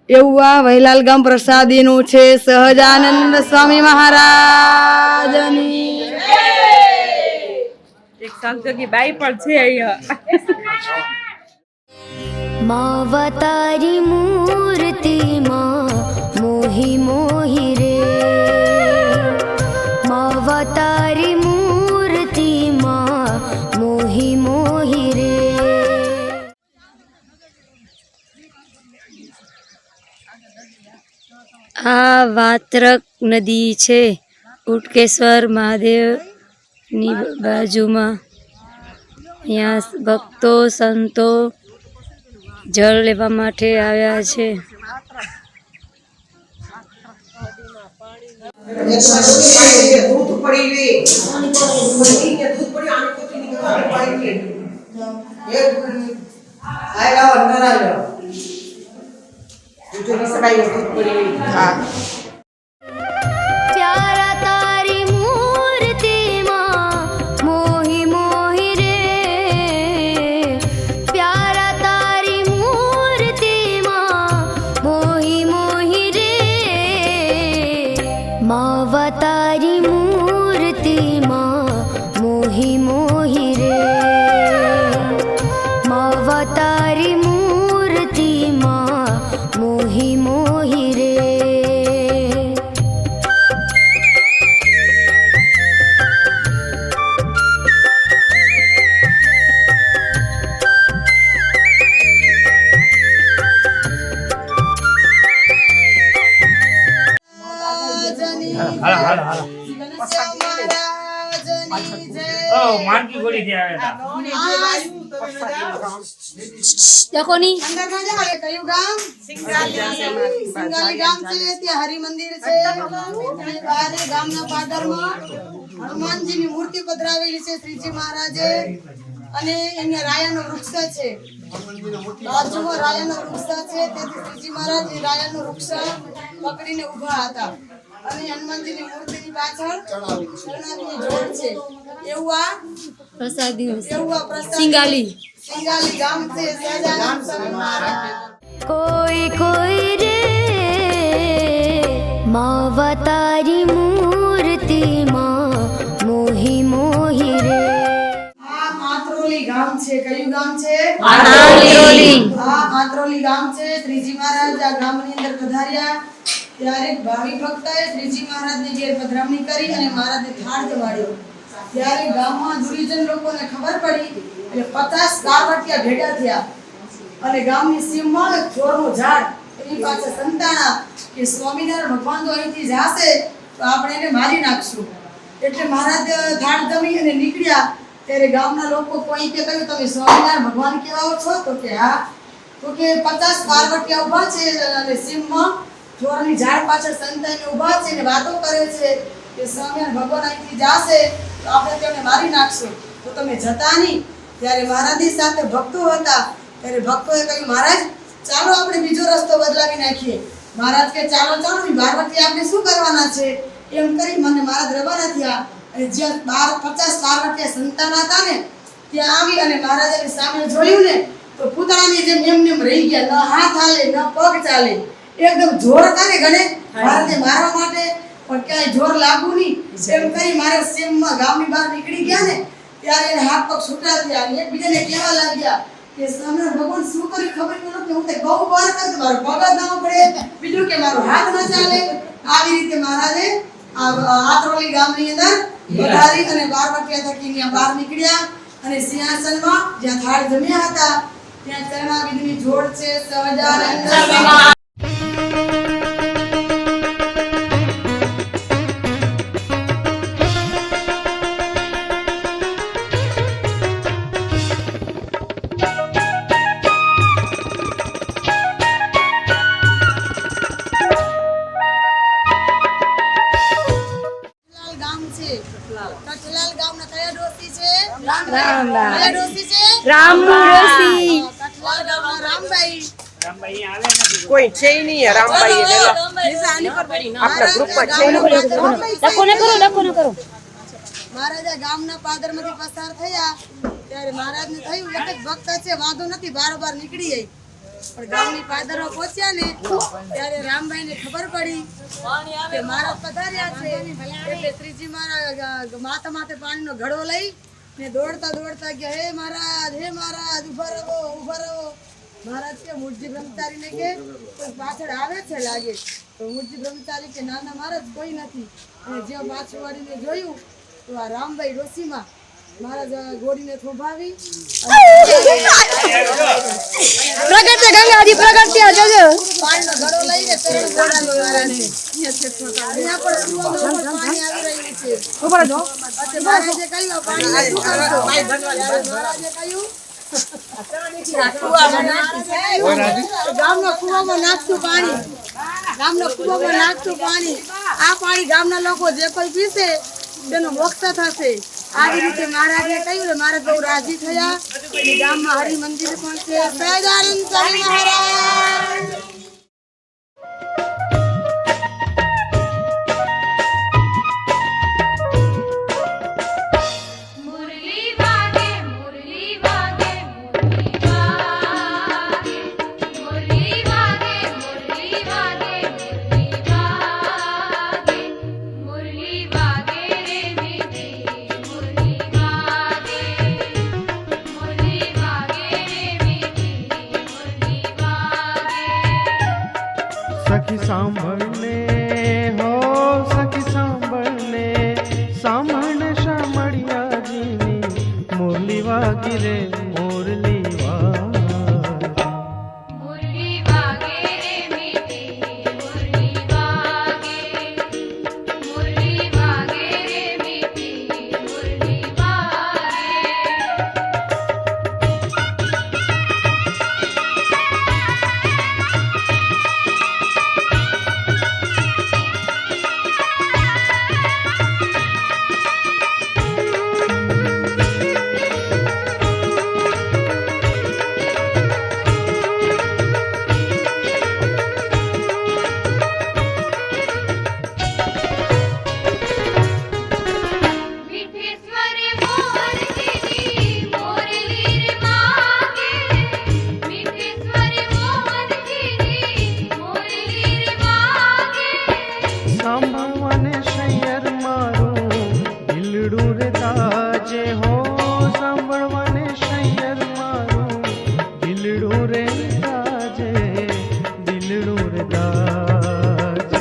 એવું આ વૈલાલ ગામ પ્રસાદીનું છે. સહજાનંદ સ્વામી મહારાજની એક સંતોની બાઈ પણ છે અહીંયા. मावतारी मूर्ति माँ मोहि मोहि रे, मावतारी मूर्ति माँ मोहि मोहि रे. આ વાત્રક નદી છે ઉટકેશ્વર મહાદેવની બાજુમાં. અહીંયા ભક્તો સંતો જળ લેવા માટે આવ્યા છે. પ્યારા તારી મૂર્તિ માં મોહી મોહી રે, પ્યારા તારી મૂર્તિ માં મોહી મોહી રે, માવતારી મૂર્તિ માં મોહી મોહી રે, માવતારી મૂર્તિ માં મોહી મોહી રે. માનકી ગોળી થી આવ્યા દેખોની કયું ગામ? સિંગાલી ગામ છે. ત્યાં હરિ મંદિર છે. બારે ગામના પાદરમાં હનુમાનજીની મૂર્તિ પધરાવેલી છે શ્રીજી મહારાજે. અને એને રાયાનો વૃક્ષ છે. બાજુમાં રાયાનો વૃક્ષ છે. તેથી શ્રીજી મહારાજ એ રાયાનો વૃક્ષ પકડીને ઊભા હતા અને હનુમાનજીની મૂર્તિની પાછળ ચરણાવીની જોડ છે. એવું આ પ્રસાદી પ્રસાદ સિંગાલી ગામ છે. સહજાનંદ સ્વામી મહારાજ. કોઈ કોઈ રે માવતારી મૂર્તિ માં મોહી મોહી રે. આ માત્રોલી ગામ છે. કયું ગામ છે? આત્રોલી. આ માત્રોલી ગામ છે. શ્રીજી મહારાજ આ ગામની અંદર પધાર્યા ત્યારે ભાવિ ભક્તોએ શ્રીજી મહારાજની ઘેર પધરામણી કરી અને મહારાજને થાળ જમાડ્યો. ત્યારે ગામમાં દુર્જન લોકોને ખબર પડી એટલે 50 કારવટિયા ભેગા થયા અને ગામની સીમમાં એક ચોરનું ઝાડ એની પાસે સંતાણા કે સ્વામિનારાયણ ભગવાન તો અહીંથી જાશે તો આપણે એને મારી નાખશું. એટલે મહારાજ થાળ જમી અને નીકળ્યા ત્યારે ગામના લોકો કોઈ કે કહ્યું તમે સ્વામિનારાયણ ભગવાન કેવા છો? તો કે હા. તો કે 50 કારવટિયા ઊભા છે અને સીમમાં ચોરની ઝાડ પાછળ સંતાઈને ઊભા છે અને વાતો કરે છે કે સ્વામિનારાયણ ભગવાન અહીંથી જાશે તો આપણે તેમને મારી નાખશું. તો તમે જતા નહીં. ત્યારે મહારાજની સાથે ભક્તો હતા ત્યારે ભક્તોએ કહ્યું મહારાજ ચાલો આપણે બીજો રસ્તો બદલાવી નાખીએ. મહારાજ કે ચાલો ચાલો 12 વટી આપણે શું કરવાના છે એમ કરી મને મહારાજ રવાના થયા અને જ્યાં 50 કારવટિયા સંતાન હતા ને ત્યાં આવી અને મહારાજની સામે જોયું ને તો પૂતળાની જેમ એમ રહી ગયા. ન હાથ હાલે ન પગ ચાલે. એકદમ જોર કરે ગણે મહારાજને મારવા માટે પણ ક્યાંય જોર લાગુ નહીં. એમ કરી મારા સેમમાં ગામની બહાર નીકળી ગયા ને ત્યારે એને હાથ પગ છૂટા થયા અને એકબીજાને કહેવા લાગ્યા કે સ્વામિનારાયણ ભગવાન શું કર્યું ખબર નથી. હું તો ગૌ બહાર કર મારો પગ જ ના પડે, બીજું કે મારો હાથ ન ચાલે. આવી રીતે મહારાજે આત્રોલી ગામની અંદર પધારી અને 12 વટિયા થકી ત્યાં બહાર નીકળ્યા અને સિંહાસનમાં જ્યાં થાળ જમ્યા હતા ત્યાં ચરણાવિધિની જોડ છે. સહજાનંદ ગામનું ડોસી કઠલાલ ગામના રામભાઈ કોઈ છે નહીં રામભાઈ એટલે આપણા ગ્રુપમાં છે નહીં. ડકો ન કરો મહારાજા ગામના પાદરમાંથી પસાર થયા ત્યારે મહારાજને થયું એક જ ભક્ત છે વાંધો નથી બારોબાર નીકળી ગઈ પણ ગામની પાદરમાં પહોંચ્યા ને ત્યારે રામભાઈને ખબર પડી કે મહારાજ પધાર્યા છે એટલે શ્રીજી મહારાજ માથા માથે પાણીનો ઘડો લઈ ને દોડતા દોડતા ગયા હે મહારાજ ઉભા રહો મહારાજ કે મૂળજી બ્રહ્મચારીને કે કોઈ પાછળ આવે છે લાગે તો મૂળજી બ્રહ્મચારી કે નાના મહારાજ કોઈ નથી અને જ્યાં પાછળ વાળીને જોયું તો આ રામભાઈ ડોસીમાં મહારાજ ગોળીને થોભાવી પ્રગટ છે ગંગાજી પ્રગટ છે જજો પાણીનો ઘડો લઈને ચરણ બોલાવ્યો મહારાજને. અહીંયા પણ કૂવામાં પાણી આવી રહ્યું છે. પછી મહારાજે કહ્યું પાણીને શું કરશો? મહારાજે કહ્યું ગામના કૂવામાં નાખતું પાણી આ પાણી ગામના લોકો જે કોઈ પીશે તેનો મોક્ષ થશે. આવી રીતે મહારાજે કહ્યું ને મહારાજ બહુ રાજી થયા. ગામમાં હરિ મંદિર પણ છે. સહજાનંદ સ્વામી મહારાજ સખી સાંભળને હો સખી સાંભળને સાંભળને શામળિયાજીની મુરલી વાગી રે મુરલી સાંભળવાને શૈયર મારું દિલડું રે તાજે હો સાંભળવાને શૈયર મારું દિલડું રે તાજે દિલડું રે તાજે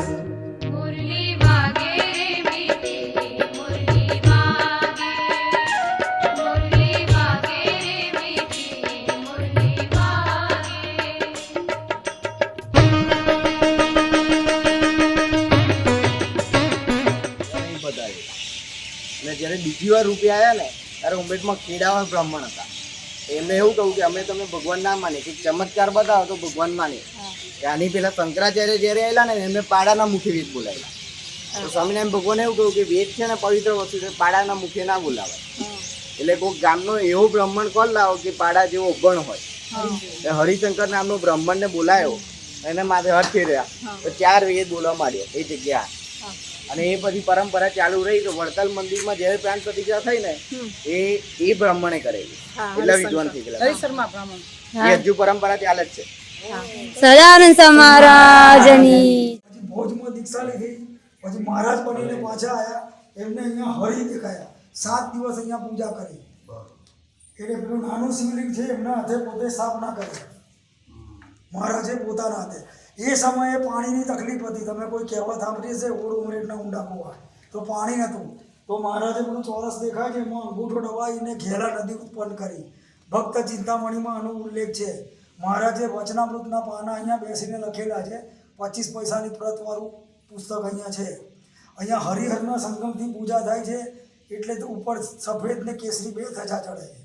મુરલી વાગે રે મીઠી મુરલી વાગે મુરલી વાગે રે મીઠી મુરલી વાગે અને જ્યારે બીજી વાર રૂપિયા આવ્યા ને ત્યારે ઉમેદમાં ખેડાવા બ્રાહ્મણ હતા. એમને એવું કહ્યું કે અમે તમે ભગવાન ના માને કે ચમત્કાર બતાવો તો ભગવાન માને. આની પેલા શંકરાચાર્ય જ્યારે આવેલા ને એમને પાડાના મુખે વેદ બોલાવેલા. તો સ્વામિનારાયણ ભગવાને એવું કહ્યું કે વેદ છે ને પવિત્ર વસ્તુ છે, પાડાના મુખે ના બોલાવાય. એટલે કોઈ ગામનો એવો બ્રાહ્મણ કોણ લાવો કે પાડા જેવો અભણ હોય. હરિશંકર નામનો બ્રાહ્મણને બોલાયો એને માથે હાથ ફેર્યા તો 4 વેદ બોલવા માંડ્યા એ જગ્યા. અને એ પછી પરંપરા ચાલુ રહી તો વડતાલ મંદિરમાં જ્યારે પ્રાણ પ્રતિષ્ઠા થઈ ને એ બ્રાહ્મણે કરેલી. એટલા વિદ્વાન થઈ ગયેલા. એ હજુ પરંપરા ચાલે જ છે. સદાનંદ મહારાજની ભોજમાં દીક્ષા લીધી પછી મહારાજ બનીને પાછા આવ્યા. એમને અહીંયા હરિ દેખાયા. 7 દિવસ અહીંયા પૂજા કરી. એટલે પેલું નાનું શિવલિંગ છે એમના હાથે પોતે સાફ ના કરે મહારાજે પોતાના હાથે. એ સમયે પાણીની તકલીફ હતી. તમે કોઈ કહેવત સાંભળી છે ઓળ ઉમરેટના ઊંડા કૂવા તો પાણી નહોતું. તો મહારાજે પેલું ચોરસ દેખાય છે એમાં અંગૂઠો દબાવીને ઘેલા નદી ઉત્પન્ન કરી. ભક્ત ચિંતામણીમાં આનો ઉલ્લેખ છે. મહારાજે વચનામૃતના પાના અહીંયા બેસીને લખેલા છે. 25 પૈસાની પ્રતવાળું પુસ્તક અહીંયા છે. અહીંયા હરિહરના સંગમથી પૂજા થાય છે એટલે ઉપર સફેદ ને કેસરી 2 ધજા ચડે છે.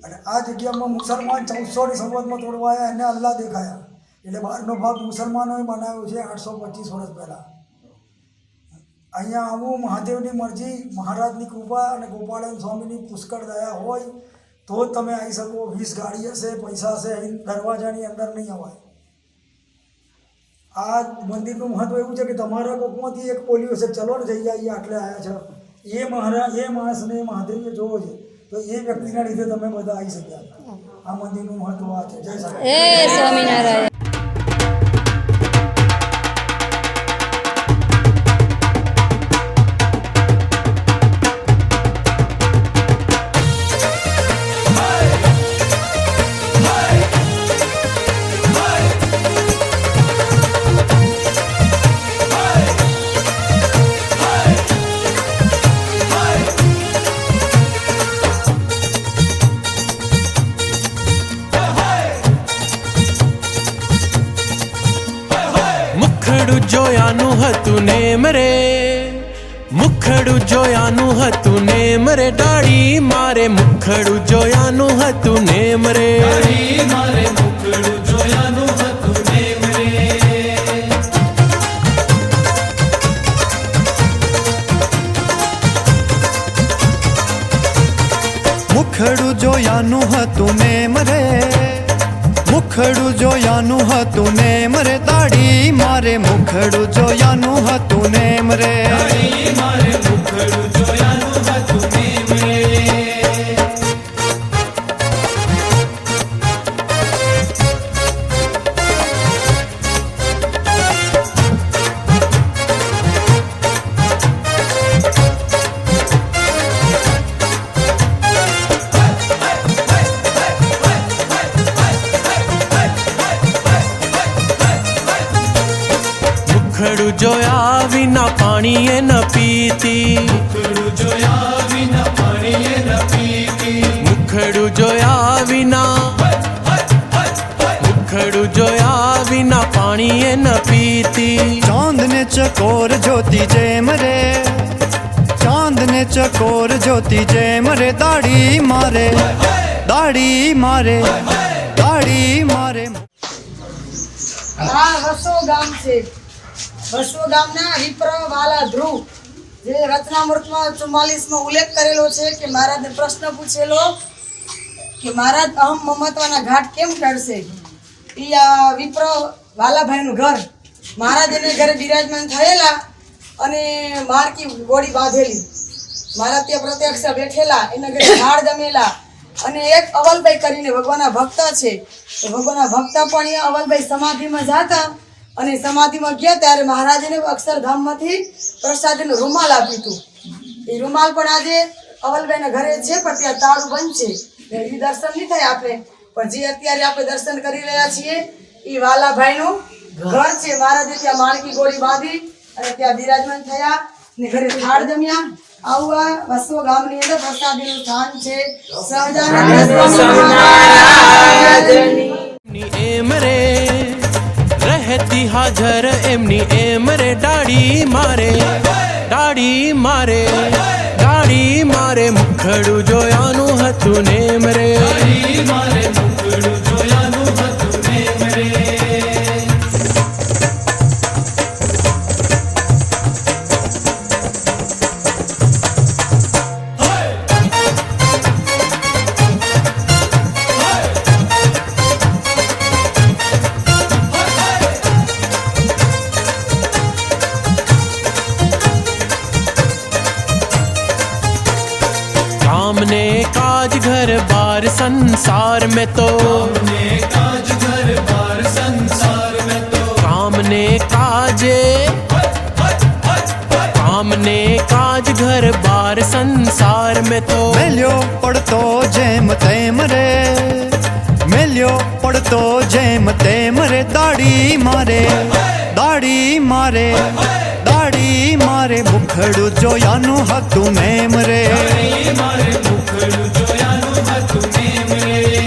અને આ જગ્યામાં મુસલમાન 1400ની સંવતમાં તોડવાયા એને અલ્લાહ દેખાયા. એટલે બહારનો ભાગ મુસલમાનોએ બનાવ્યો છે 825 વર્ષ પહેલાં. અહીંયા આવું મહાદેવની મરજી, મહારાજની કૃપા અને ગોપાળન સ્વામીની પુષ્કળ દયા હોય તો જ તમે આવી શકો. 20 ગાડી હશે, પૈસા હશે, અહીં દરવાજાની અંદર નહીં અવાય. આ મંદિરનું મહત્વ એવું છે કે તમારા કોકમાંથી એક બોલ્યું છે ચલો ને જઈ આવીએ, આટલે આવ્યા છે, એ માણસને મહાદેવે જોવો છે, તો એ વ્યક્તિના લીધે તમે બધા આવી શક્યા. આ મંદિરનું મહત્વ આ છે. જય સ્વામિનારાયણ. હે સ્વામિનારાયણ. મુખડું જોયાનું હતું નેમ રે, મુખડું જોયાનું હતું નેમ રે, ડાળી મારે મુખડું જોયાનું હતું નેમ રે, મારે મુખડું જોયાનું હતું નેમ રે. મુખડું જોયાનું હતું નેમ રે, મુખડું જોયાનું હતું નેમ રે, દાઢી મારે મુખડું જોયાનું હતું નેમ રે, મારે મુખડું જોયાનું હતું નેમ રે. મુખડું જોયા વિના પાણીએ ન પીતી, મુખડું જોયા વિના પાણીએ ન પીતી, મુખડું જોયા વિના, મુખડું જોયા વિના પાણીએ ન પીતી, ચાંદને ચકોર જોતી જેમ રે, ચાંદને ચકોર જોતી જેમ રે, દાઢી મારે, દાઢી મારે, દાઢી મારે. આ વસો ગામ છે. વસો ગામના વિપ્ર વાલા ધ્રુવ, જે રચનામૃતમાં 44માં ઉલ્લેખ કરેલો છે કે મહારાજને પ્રશ્ન પૂછેલો કે મહારાજ અહમ મમત્વના ઘાટ કેમ ટળશે. એ આ વિપ્ર વાલાભાઈનું ઘર, મહારાજ એને ઘરે બિરાજમાન થયેલા અને માળકી ગોળી બાંધેલી, મહારાજ ત્યાં પ્રત્યક્ષ બેઠેલા, એના ઘરે ઝાડ જમેલા, અને એક અવલભાઈ કરીને ભગવાનના ભક્ત છે, તો ભગવાનના ભક્ત પણ અહીંયા અવલભાઈ સમાધિમાં જાતા, અને સમાધિમાં ગયા ત્યારે મહારાજને અક્ષરધામમાંથી પ્રસાદીનું રૂમાલ આપ્યું હતું. એ રૂમાલ પણ આજે અવલભાઈના ઘરે છે, પણ ત્યાં તાળું બંધ છે, એ દર્શન નહીં થાય આપણે. પણ જે અત્યારે આપણે દર્શન કરી રહ્યા છીએ એ વાલાભાઈનું ઘર છે. મહારાજે ત્યાં માળકી ગોળી બાંધી અને ત્યાં બિરાજમાન થયા ને ઘરે થાળ જમ્યા. આવું આ વસો ગામની અંદર પ્રસાદીનું સ્થાન છે. સહજાનંદ સ્વામી મહારાજની એમ રે રહેતી હાજર એમની એમ રે, દાઢી મારે, દાઢી મારે, દાઢી મારે, મુખડું જોયાનું હતું નેમ રે, મારે મુખડું જોયાનું હતું નેમ રે. काम ने काज घर बार संसार में तो, काज घर बार संसार में तो, काम ने काजे, काम ने काज घर बार संसार में तो, मेल्यो पड़तो जेम तेम रे, मेल्यो पड़तो जेम तेम रे, दाढ़ी मारे, दाढ़ी मारे, दाढ़ी मारे, मुखड़ू जोयानु हतु नेम रे, मारे मुखड़ुं जोयाનું હતું નેમ રે.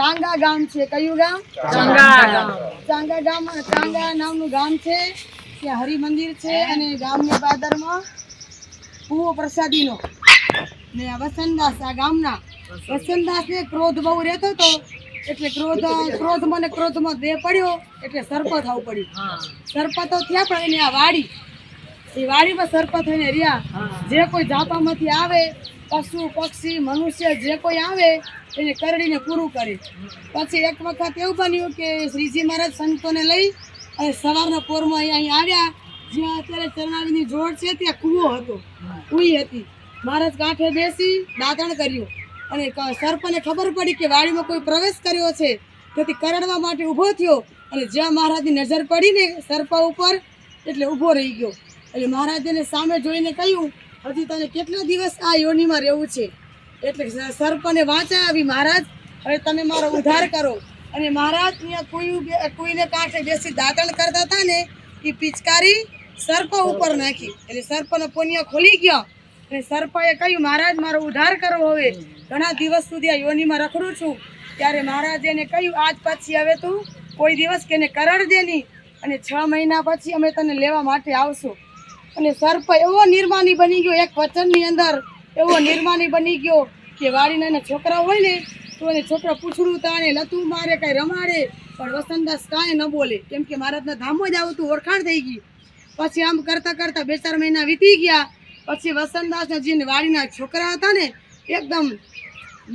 ચાંગા ગામ છે. કયું ગામ? ચાંગા નામનું ગામ છે. ત્યાં હરિ મંદિર છે અને ગામની બાદરમાં કૂવો પ્રસાદીનો ને આ વસંતદાસ, આ ગામના વસંતદાસને ક્રોધ બહુ રહેતો હતો એટલે ક્રોધમાં દેહ પડ્યો એટલે સર્પ થવું પડ્યું. સર્પ તો થયા પણ એની આ વાડી, એ વાડીમાં સર્પ થઈને રહ્યા. જે કોઈ જાપામાંથી આવે, પશુ પક્ષી મનુષ્ય જે કોઈ આવે એને કરડીને પૂરું કરે. પછી એક વખત એવું બન્યું કે શ્રીજી મહારાજ સંતોને લઈ અને સવારના પોરમાં અહીં આવ્યા. જ્યાં અત્યારે ચરણાવીની જોડ છે ત્યાં કૂવો હતો, કુઈ હતી. મહારાજ કાંઠે બેસી દાંતણ કર્યું અને સર્પને ખબર પડી કે વાડીમાં કોઈ પ્રવેશ કર્યો છે, તેથી કરડવા માટે ઊભો થયો અને જ્યાં મહારાજની નજર પડી ને સર્પા ઉપર એટલે ઊભો રહી ગયો. એટલે મહારાજને સામે જોઈને કહ્યું, હજી તને કેટલા દિવસ આ યોનિમાં રહેવું છે? એટલે સર્પને વાંચા આવી, મહારાજ હવે તમે મારો ઉદ્ધાર કરો. અને મહારાજ અહીંયા કોઈને કાંઠે બેસી દાંતણ કરતા હતા ને એ પિચકારી સર્પ ઉપર નાખી એટલે સર્પનો પોનિયા ખોલી ગયો. અને સર્પાએ કહ્યું, મહારાજ મારો ઉદ્ધાર કરો, હવે ઘણા દિવસ સુધી આ યોનિમાં રખડું છું. ત્યારે મહારાજે એને કહ્યું, આજ પછી હવે તું કોઈ દિવસ કેને કરડજે નહીં અને 6 મહિના પછી અમે તને લેવા માટે આવશું. અને સર્પ એવો નિર્માની બની ગયો, એક વચનની અંદર એવો નિર્માની બની ગયો કે વાડીના એના છોકરા હોય ને તો એને છોકરા પૂછડું તાણે, લતું મારે, કાંઈ રમાડે, પણ વસંતદાસ કાંઈ ન બોલે, કેમ કે મહારાજના ધામમાં જ આવતું ઓળખાણ થઈ ગઈ. પછી આમ કરતાં 2-4 મહિના વીતી ગયા. પછી વસંતદાસના જે વાડીના છોકરા હતા ને એકદમ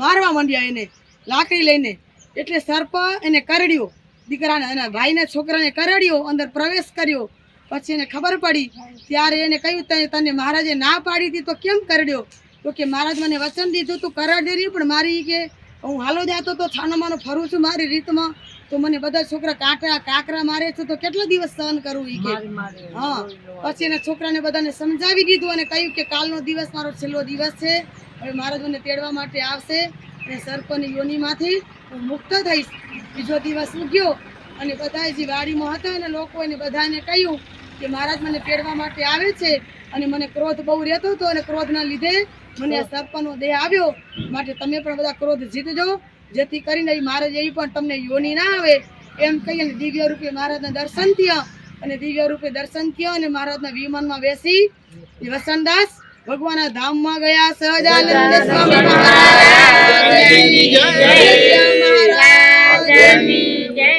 મારવા માંડ્યા એને લાકડી લઈને. એટલે સર્પ એને કરડ્યો, દીકરાને એના ભાઈને છોકરાને કરડ્યો, અંદર પ્રવેશ કર્યો. પછી એને ખબર પડી ત્યારે એને કહ્યું, તને મહારાજે ના પાડી હતી તો કેમ કરડ્યો? તો કે મહારાજ મને વચન દીધું તું કરડે નહીં, પણ મારી કે હું હાલો જાતો તો છાનોમાનો ફરું છું મારી રીતમાં, તો મને બધા છોકરા કાંકરા મારે છે તો કેટલા દિવસ સહન કરવું? ઈ કે હા. પછી એના છોકરાને બધાને સમજાવી દીધું અને કહ્યું કે કાલનો દિવસ મારો છેલ્લો દિવસ છે, હવે મહારાજ મને તેડવા માટે આવશે અને સર્પની યોનિમાંથી હું મુક્ત થઈશ. બીજો દિવસ ઉગ્યો અને બધા જે વાડીમાં હતા અને લોકો એને બધાને કહ્યું કે મહારાજ મને તેડવા માટે આવે છે અને મને ક્રોધ બહુ રહેતો હતો અને ક્રોધના લીધે મને આ સર્પનો દેહ આવ્યો, માટે તમે પણ બધા ક્રોધ જીતજો, જેથી કરીને મહારાજ એવી પણ તમને યોની ના આવે. એમ કહી અને દિવ્ય રૂપે મહારાજના દર્શન થયા અને દિવ્ય રૂપે દર્શન થયા અને મહારાજના વિમાનમાં બેસી વસંતદાસ ભગવાનના ધામમાં ગયા. સહજાનંદ સ્વામી મહારાજની જય. મહારાજની જય.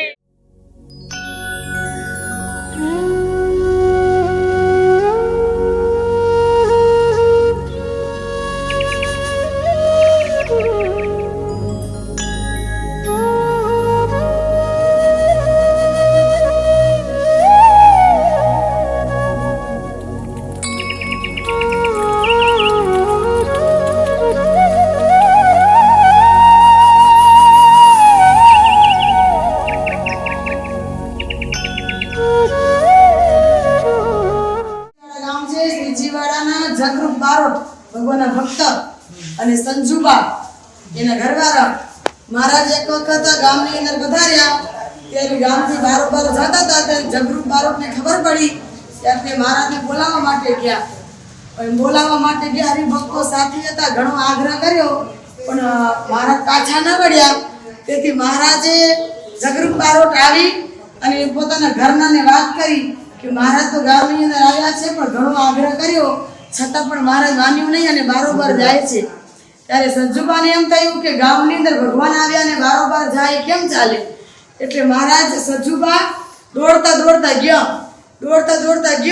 જગરૂપ બારોટ ભગવાનના ભક્ત અને સંજુબા એના ઘરવાળા. મહારાજ એક વખત ગામની અંદર પધાર્યા ત્યારે ગામથી બારોબાર જતા હતા ત્યારે જગરૂપ બારોટને ખબર પડી ત્યારે મહારાજને બોલાવવા માટે ગયા. હરિભક્તો સાથી હતા, ઘણો આગ્રહ કર્યો પણ મહારાજ પાછા ન વળ્યા. તેથી મહારાજે જગરૂપ બારોટ આવી અને પોતાના ઘરનાને વાત કરી કે મહારાજ તો ગામની અંદર આવ્યા છે પણ ઘણો આગ્રહ કર્યો છતાં પણ મહારાજ માન્યું નહીં અને બારોબાર જાય છે. ત્યારે સંજુબાને એમ થયું કે ગામની અંદર ભગવાન આવ્યા અને બારોબાર જાય કેમ ચાલે? એટલે મહારાજ સંજુબા દોડતા ગયો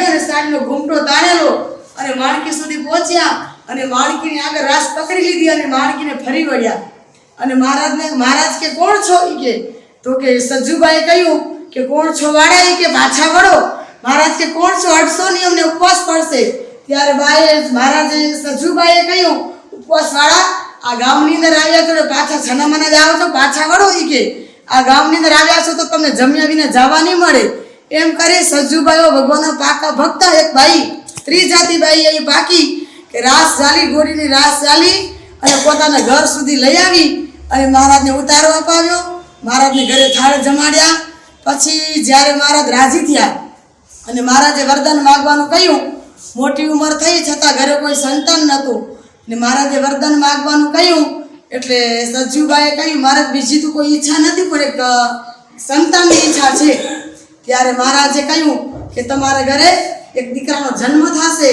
અને સાડીનો ઘૂમટો તાણેલો અને માણકી સુધી પહોંચ્યા અને માણકીની આગળ રાસ પકડી લીધી અને માણકીને ફરી વળ્યા. અને મહારાજ કે કોણ છો? કે તો કે સંજુબાએ કહ્યું કે કોણ છો વાળા? કે પાછા વળો. મહારાજ કે કોણ છો? હટશો નહીં, અમને ઉપવાસ પડશે. ત્યારે મહારાજે સંજુબાએ કહ્યું, ઉપવાસ વાળા આ ગામની અંદર આવ્યા છો પાછા છનામાના જાઓ છો, પાછા વળો. કે આ ગામની અંદર આવ્યા છો તો તમને જમ્યા વિના જવા નહીં મળે. એમ કરી સંજુબાઈઓ ભગવાનના પાકા ભક્ત એક ભાઈ ત્રિજાતિ બાઈ અહીં પાકી કે રાસ ચાલી, ઘોડીની રાસ ચાલી અને પોતાના ઘર સુધી લઈ આવી અને મહારાજને ઉતારો અપાવ્યો. મહારાજને ઘરે થાળ જમાડ્યા. પછી જ્યારે મહારાજ રાજી થયા અને મહારાજે વરદાન માગવાનું કહ્યું, મોટી ઉંમર થઈ છતાં ઘરે કોઈ સંતાન નહોતું ને મહારાજે વરદાન માગવાનું કહ્યું એટલે સજ્જુભાઈએ કહ્યું મારે બીજી તો કોઈ ઈચ્છા નથી, પણ એક સંતાનની ઈચ્છા છે. ત્યારે મહારાજે કહ્યું કે તમારા ઘરે એક દીકરાનો જન્મ થશે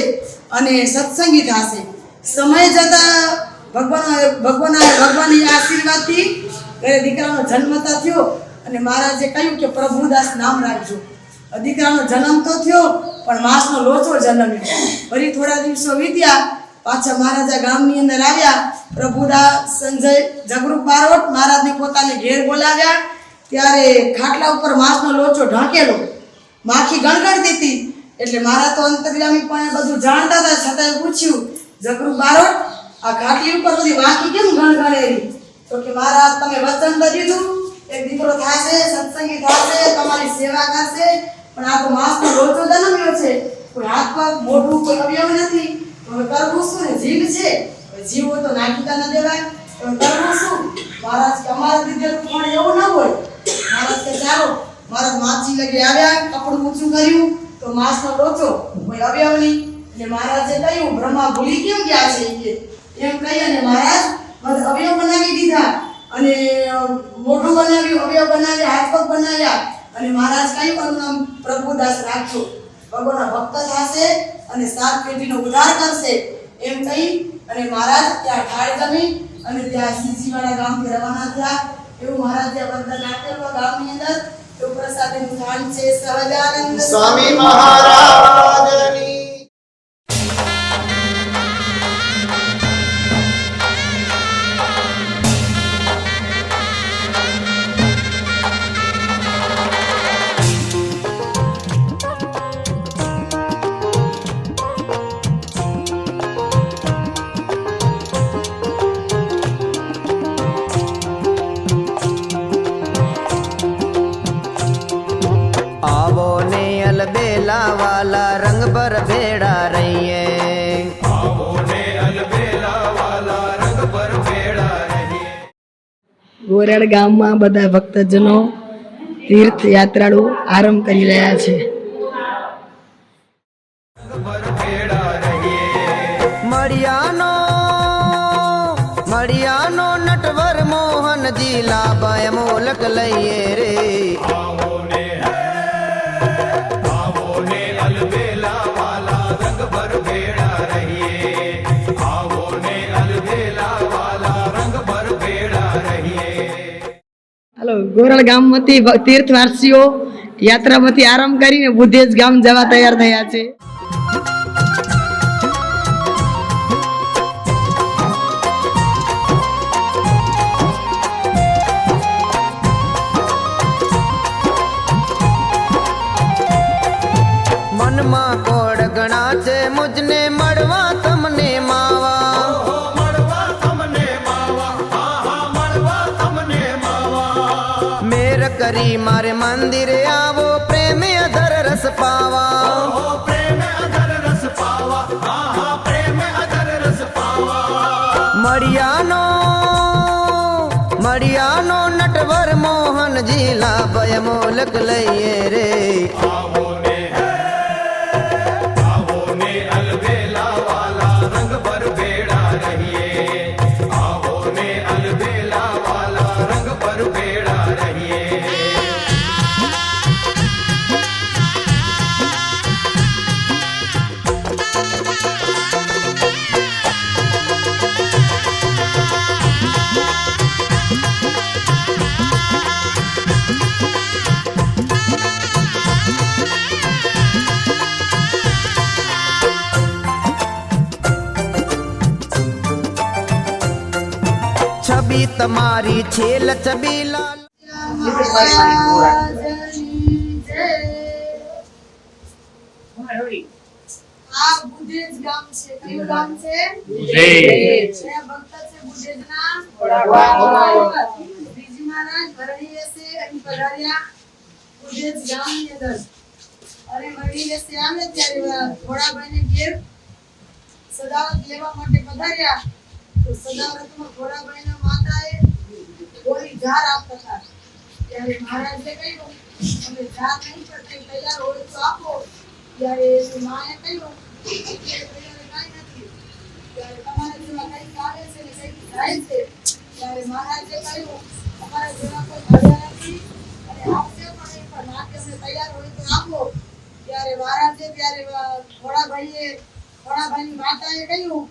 અને સત્સંગી થશે. સમય જતાં ભગવાનના આશીર્વાદથી ઘરે દીકરાનો જન્મ થયો અને મહારાજે કહ્યું કે પ્રભુદાસ નામ રાખજો. દીકરાનો જન્મ તો થયો પણ માસનો લોચો જન્મ્યો. ફરી થોડા દિવસો વીત્યા, પાછા મહારાજા ગામની અંદર આવ્યા. પ્રભુદાસ સંજય જગરૂપ બારોટ મહારાજને પોતાને ઘેર બોલાવ્યા. ત્યારે ખાટલા ઉપર માસનો લોચો ઢાંકેલો, માખી ગણગણતી હતી. એટલે મારા તો અંતર્યામી પણ બધું જાણતા હતા, છતાંય પૂછ્યું, જગરૂપ બારોટ આ ખાટલી ઉપર બધી માખી કેમ ગણગણેલી? તો કે મહારાજ તમે વચન તો દીધું એક દીકરો થશે, સત્સંગી થશે, તમારી સેવા કરશે, પણ આ તો માસનો લોચો જન્મ્યો છે, કોઈ હાથ પગ મોઢું કોઈ અવયવ નથી, તો હવે કરવું શું? ને જીવ છે, જીવો તો નાખીતા ન દેવાય, તો કરવું શું? મહારાજ કે અમારે દીધેલું પણ એવું ન હોય. મહારાજ કે ચાલો. મહારાજ માછી લગી આવ્યા, કપડું ઊંચું કર્યું તો માસનો લોચો કોઈ અવયવ નહીં. એટલે મહારાજે કહ્યું બ્રહ્મા ભૂલી કેમ ગયા છે એમ કહી અને મહારાજ અવયવ બનાવી દીધા અને મોઢું બનાવ્યું, અવયવ બનાવ્યા, હાથ પગ બનાવ્યા અને મહારાજ કહ્યું આનું નામ પ્રભુદાસ રાખજો. ભગવાનના ભક્ત થશે અને 7 પેઢીનો ઉદ્ધાર કરશે એમ કહી અને મહારાજ ત્યાં ઠાળ જમી અને ત્યાં સિંજીવાડા ગામથી રવાના થયા. એવું મહારાજે વરદાન આપેલું ગામની અંદર. એવું પ્રસાદીનું સ્થાન છે સહજાનંદ સ્વામી મહારાજની. આવો ને અલબેલા વાલા રંગ ભર ભેડા રહીએ. આવો ને અલબેલા વાલા રંગ પર ભેળા રહીએ. ગોરડ ગામમાં બધા ભક્તજનો તીર્થ યાત્રાળુ આરંભ કરી રહ્યા છે. મળિયાનો નટવર મોહનજી લાભાય મોલક લઈએ રે. આવો ને અલબેલા વાલા રંગ પર ભેળા રહીએ. આવો ને અલબેલા વાલા રંગ પર ભેળા રહીએ. હાલો, ગોરડ ગામમાંથી તીર્થવાસીઓ યાત્રામાંથી આરંભ કરીને બુધેજ ગામ જવા તૈયાર થયા છે. મનમાં કોડ ગણા છે મુજને મળવા તમને માવા. મળવા તમને માવા, હા મળવા તમને માવા. મેર કરી મારે મંદિરે આવો પ્રેમે અધર રસ પાવા. પ્રેમ અધર રસ પાવા, હા પ્રેમ અધર રસ પાવા. મળિયાનો નટવર મોહનજી લાભય મોલક લઈએ રે. આવો ને અલબેલા વાલા રંગ પર ભેળા રહીએ. આવો ને અલબેલા વાલા રંગ પર ભેળા રહીએ. છબી તમારી છેલ છબીલા. આ બુધેજ ગામ છે. કયું ગામ છે? બુધેજ. છે ભક્ત છે બુધેજના શ્રીજી મહારાજ ભરણી લેશે અહીં પધાર્યા બુધેજ ગામની અંદર. અને ભરણી લેશે આમે ત્યારે ઘોડાભાઈને ઘેર સદાવત લેવા માટે પધાર્યા. તો સદાવતમાં ઘોડાભાઈના માતાએ ગોળી ઝાર આપતા હતા. ત્યારે મહારાજે કહ્યું તમે ઝાર નહીં કરતા તૈયાર હોય તો આપો. ત્યારે માએ કહ્યું કે તૈયાર કાંઈ નથી. ત્યારે તમારા જેવા કંઈક આવે છે ને કંઈક જાય છે ત્યારે મહારાજે કહ્યું અમારા જેવા કોઈ મળ્યા નથી અને આપશે પણ નહીં, પણ માટે અમને તૈયાર હોય તો આપો. ત્યારે મહારાજે ઘોડાભાઈની માતાએ કહ્યું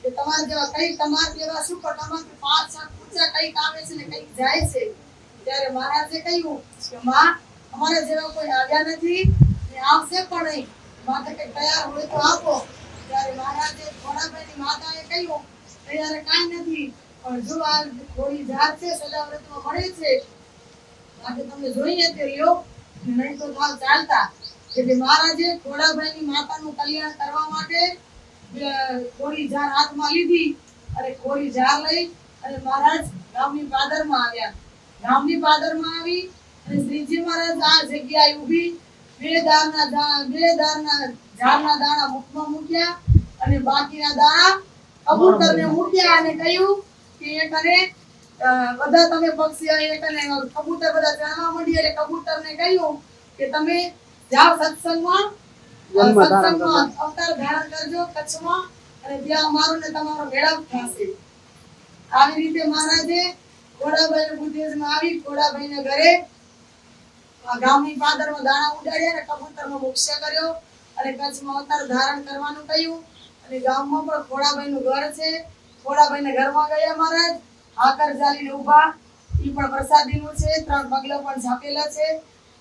કે તમારા જેવા કઈક તમારા જેવા શું પણ તમારાથી 5-7 ઊંચા કઈક આવે છે ને કઈક જાય છે. ત્યારે મહારાજે કહ્યું કે માં અમારા જેવા કોઈ આવ્યા નથી ને આવશે પણ નહીં, માટે કઈક તૈયાર હોય તો આપો. ત્યારે મહારાજે ઘોડાભાઈની માતાએ કહ્યું તૈયાર કાંઈ નથી, પણ જો આ થોડી જાત છે સદાવ્રતમાં મળે છે માટે તમે જોઈએ તે લ્યો, નહીં તો થાવ ચાલતા. એટલે મહારાજે ઘોડાભાઈની માતાનું કલ્યાણ કરવા માટે થોડી જાર હાથમાં લીધી અને થોડી જાર લઈ અને મહારાજ ગામની પાદરમાં આવ્યા. ગામની પાદરમાં આવી અને શ્રીજી મહારાજ આ જગ્યાએ ઊભી બે દારના ઝાડના દાણા મુખમાં મૂક્યા અને બાકીના દાણા કબૂતરને મૂક્યા અને કહ્યું કે એ કરે બધા તમે પક્ષી એ કને કબૂતર બધા ચણવા માંડી. એટલે કબૂતરને કહ્યું કે તમે જાઓ સત્સંગમાં અવતાર ધારણ કરજો કચ્છમાં અને ત્યાં અમારો ને તમારો મેળાપ થશે. આવી રીતે મહારાજે ઘોડાભાઈ બુદ્ધિમાં આવી ઘોડાભાઈને ઘરે ગામની પાદરમાં દાણા ઉડાડ્યા અને કબૂતરમાં મોક્ષ કર્યો અને કચ્છમાં અવતાર ધારણ કરવાનું કહ્યું. અને ગામમાં પણ ઘોડાભાઈનું ઘર છે. ઘોડાભાઈને ઘરમાં ગયા મહારાજ આકર ચાલીને ઊભા, ઈ પણ પ્રસાદીનું છે. 3 પગલા પણ છાપેલા છે.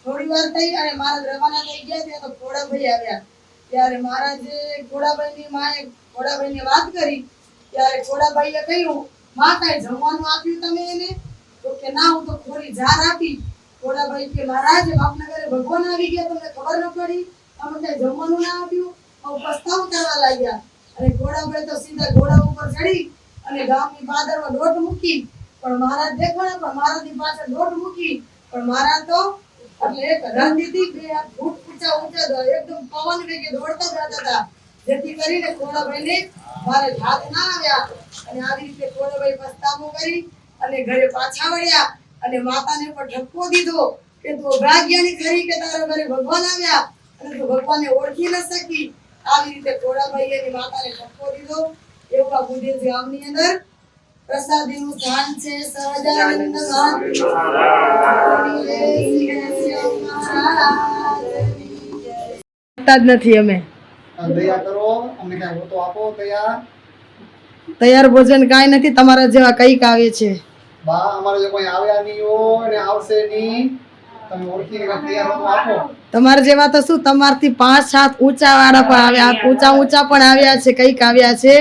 થોડી વાર થઈ અને મહારાજ રવાના થઈ ગયા ત્યાં તો ઘોડાભાઈ આવ્યા. ત્યારે મહારાજે ઘોડાભાઈની માએ ઘોડાભાઈને વાત કરી. ત્યારે ઘોડાભાઈએ કહ્યું માં કાંઈ જમવાનું આપ્યું તમે એને? તો કે ના, હું તો થોડી જાર આપી. ઘોડાભાઈ કે મહારાજ આપના ઘરે ભગવાન આવી ગયા તમને ખબર ન પડી, અમે કઈ જમવાનું ના આપ્યું? પસ્તાવ કરવા લાગ્યા. અને ઘોડાભાઈ તો સીધા ઘોડા ઉપર ચડી અને ગામની પાદરમાં દોટ મૂકી. પણ મહારાજ દેખાણા પણ મહારાજની પાછળ દોટ મૂકી. પણ મહારાજ તો એટલે એક રણનીતિ 2 ફૂટ ઊંચા એકદમ પવન વેગે દોડતા જતા હતા, જેથી કરીને ઘોડાભાઈને મારે હાથ ના આવ્યા. અને આવી રીતે ઘોડાભાઈ પસ્તાવો કરી અને ઘરે પાછા વળ્યા અને માતાને પણ ઠપકો દીધો કે તું ભાગ્યની ખરી કે તારા ઘરે ભગવાન આવ્યા અને તું ભગવાનને ઓળખી ન શકી. આવી રીતે ઘોડાભાઈ એની માતાને ઠપકો દીધો. એવું આ બુદ્ધેજ ગામની અંદર પ્રસાદીનું સ્થાન છે. સહજાનંદ નથી અમે દયા કરો, અમને કાંઈ હોતો આપો. તૈયાર ભોજન કાંઈ નથી, તમારા જેવા કઈક આવે છે. બા અમારે જો કોઈ આવ્યા નહીં હોય ને આવશે નહીં, તમે ઓળખીને તૈયાર હોતો આપો. તમારા જેવા તો શું, તમારથી 5-7 ઊંચા વાળા પણ આવ્યા, ઊંચા પણ આવ્યા છે, કઈક આવ્યા છે.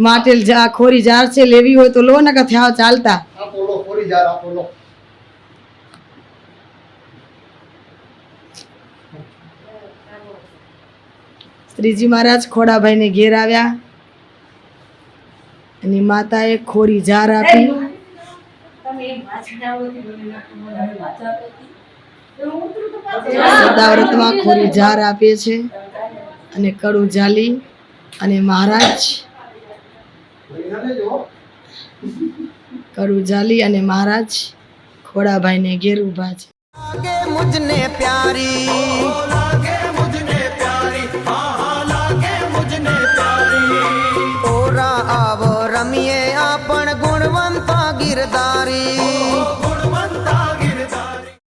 માટે ખોરી જાર છે, લેવી હોય તો લો, ને કે થયા ચાલતા. આપો લો, ખોરી જાર આપો લો. શ્રીજી મહારાજ ઘોડાભાઈને ઘેર આવ્યા. એની માતાએ ખોરી જાર આપી. સદાવ્રતમાં ખોરી જાર આપે છે અને કડું જાલી અને મહારાજ કડું જાલી અને મહારાજ ઘોડાભાઈને ઘેર ઊભા છે. मुझने प्यारी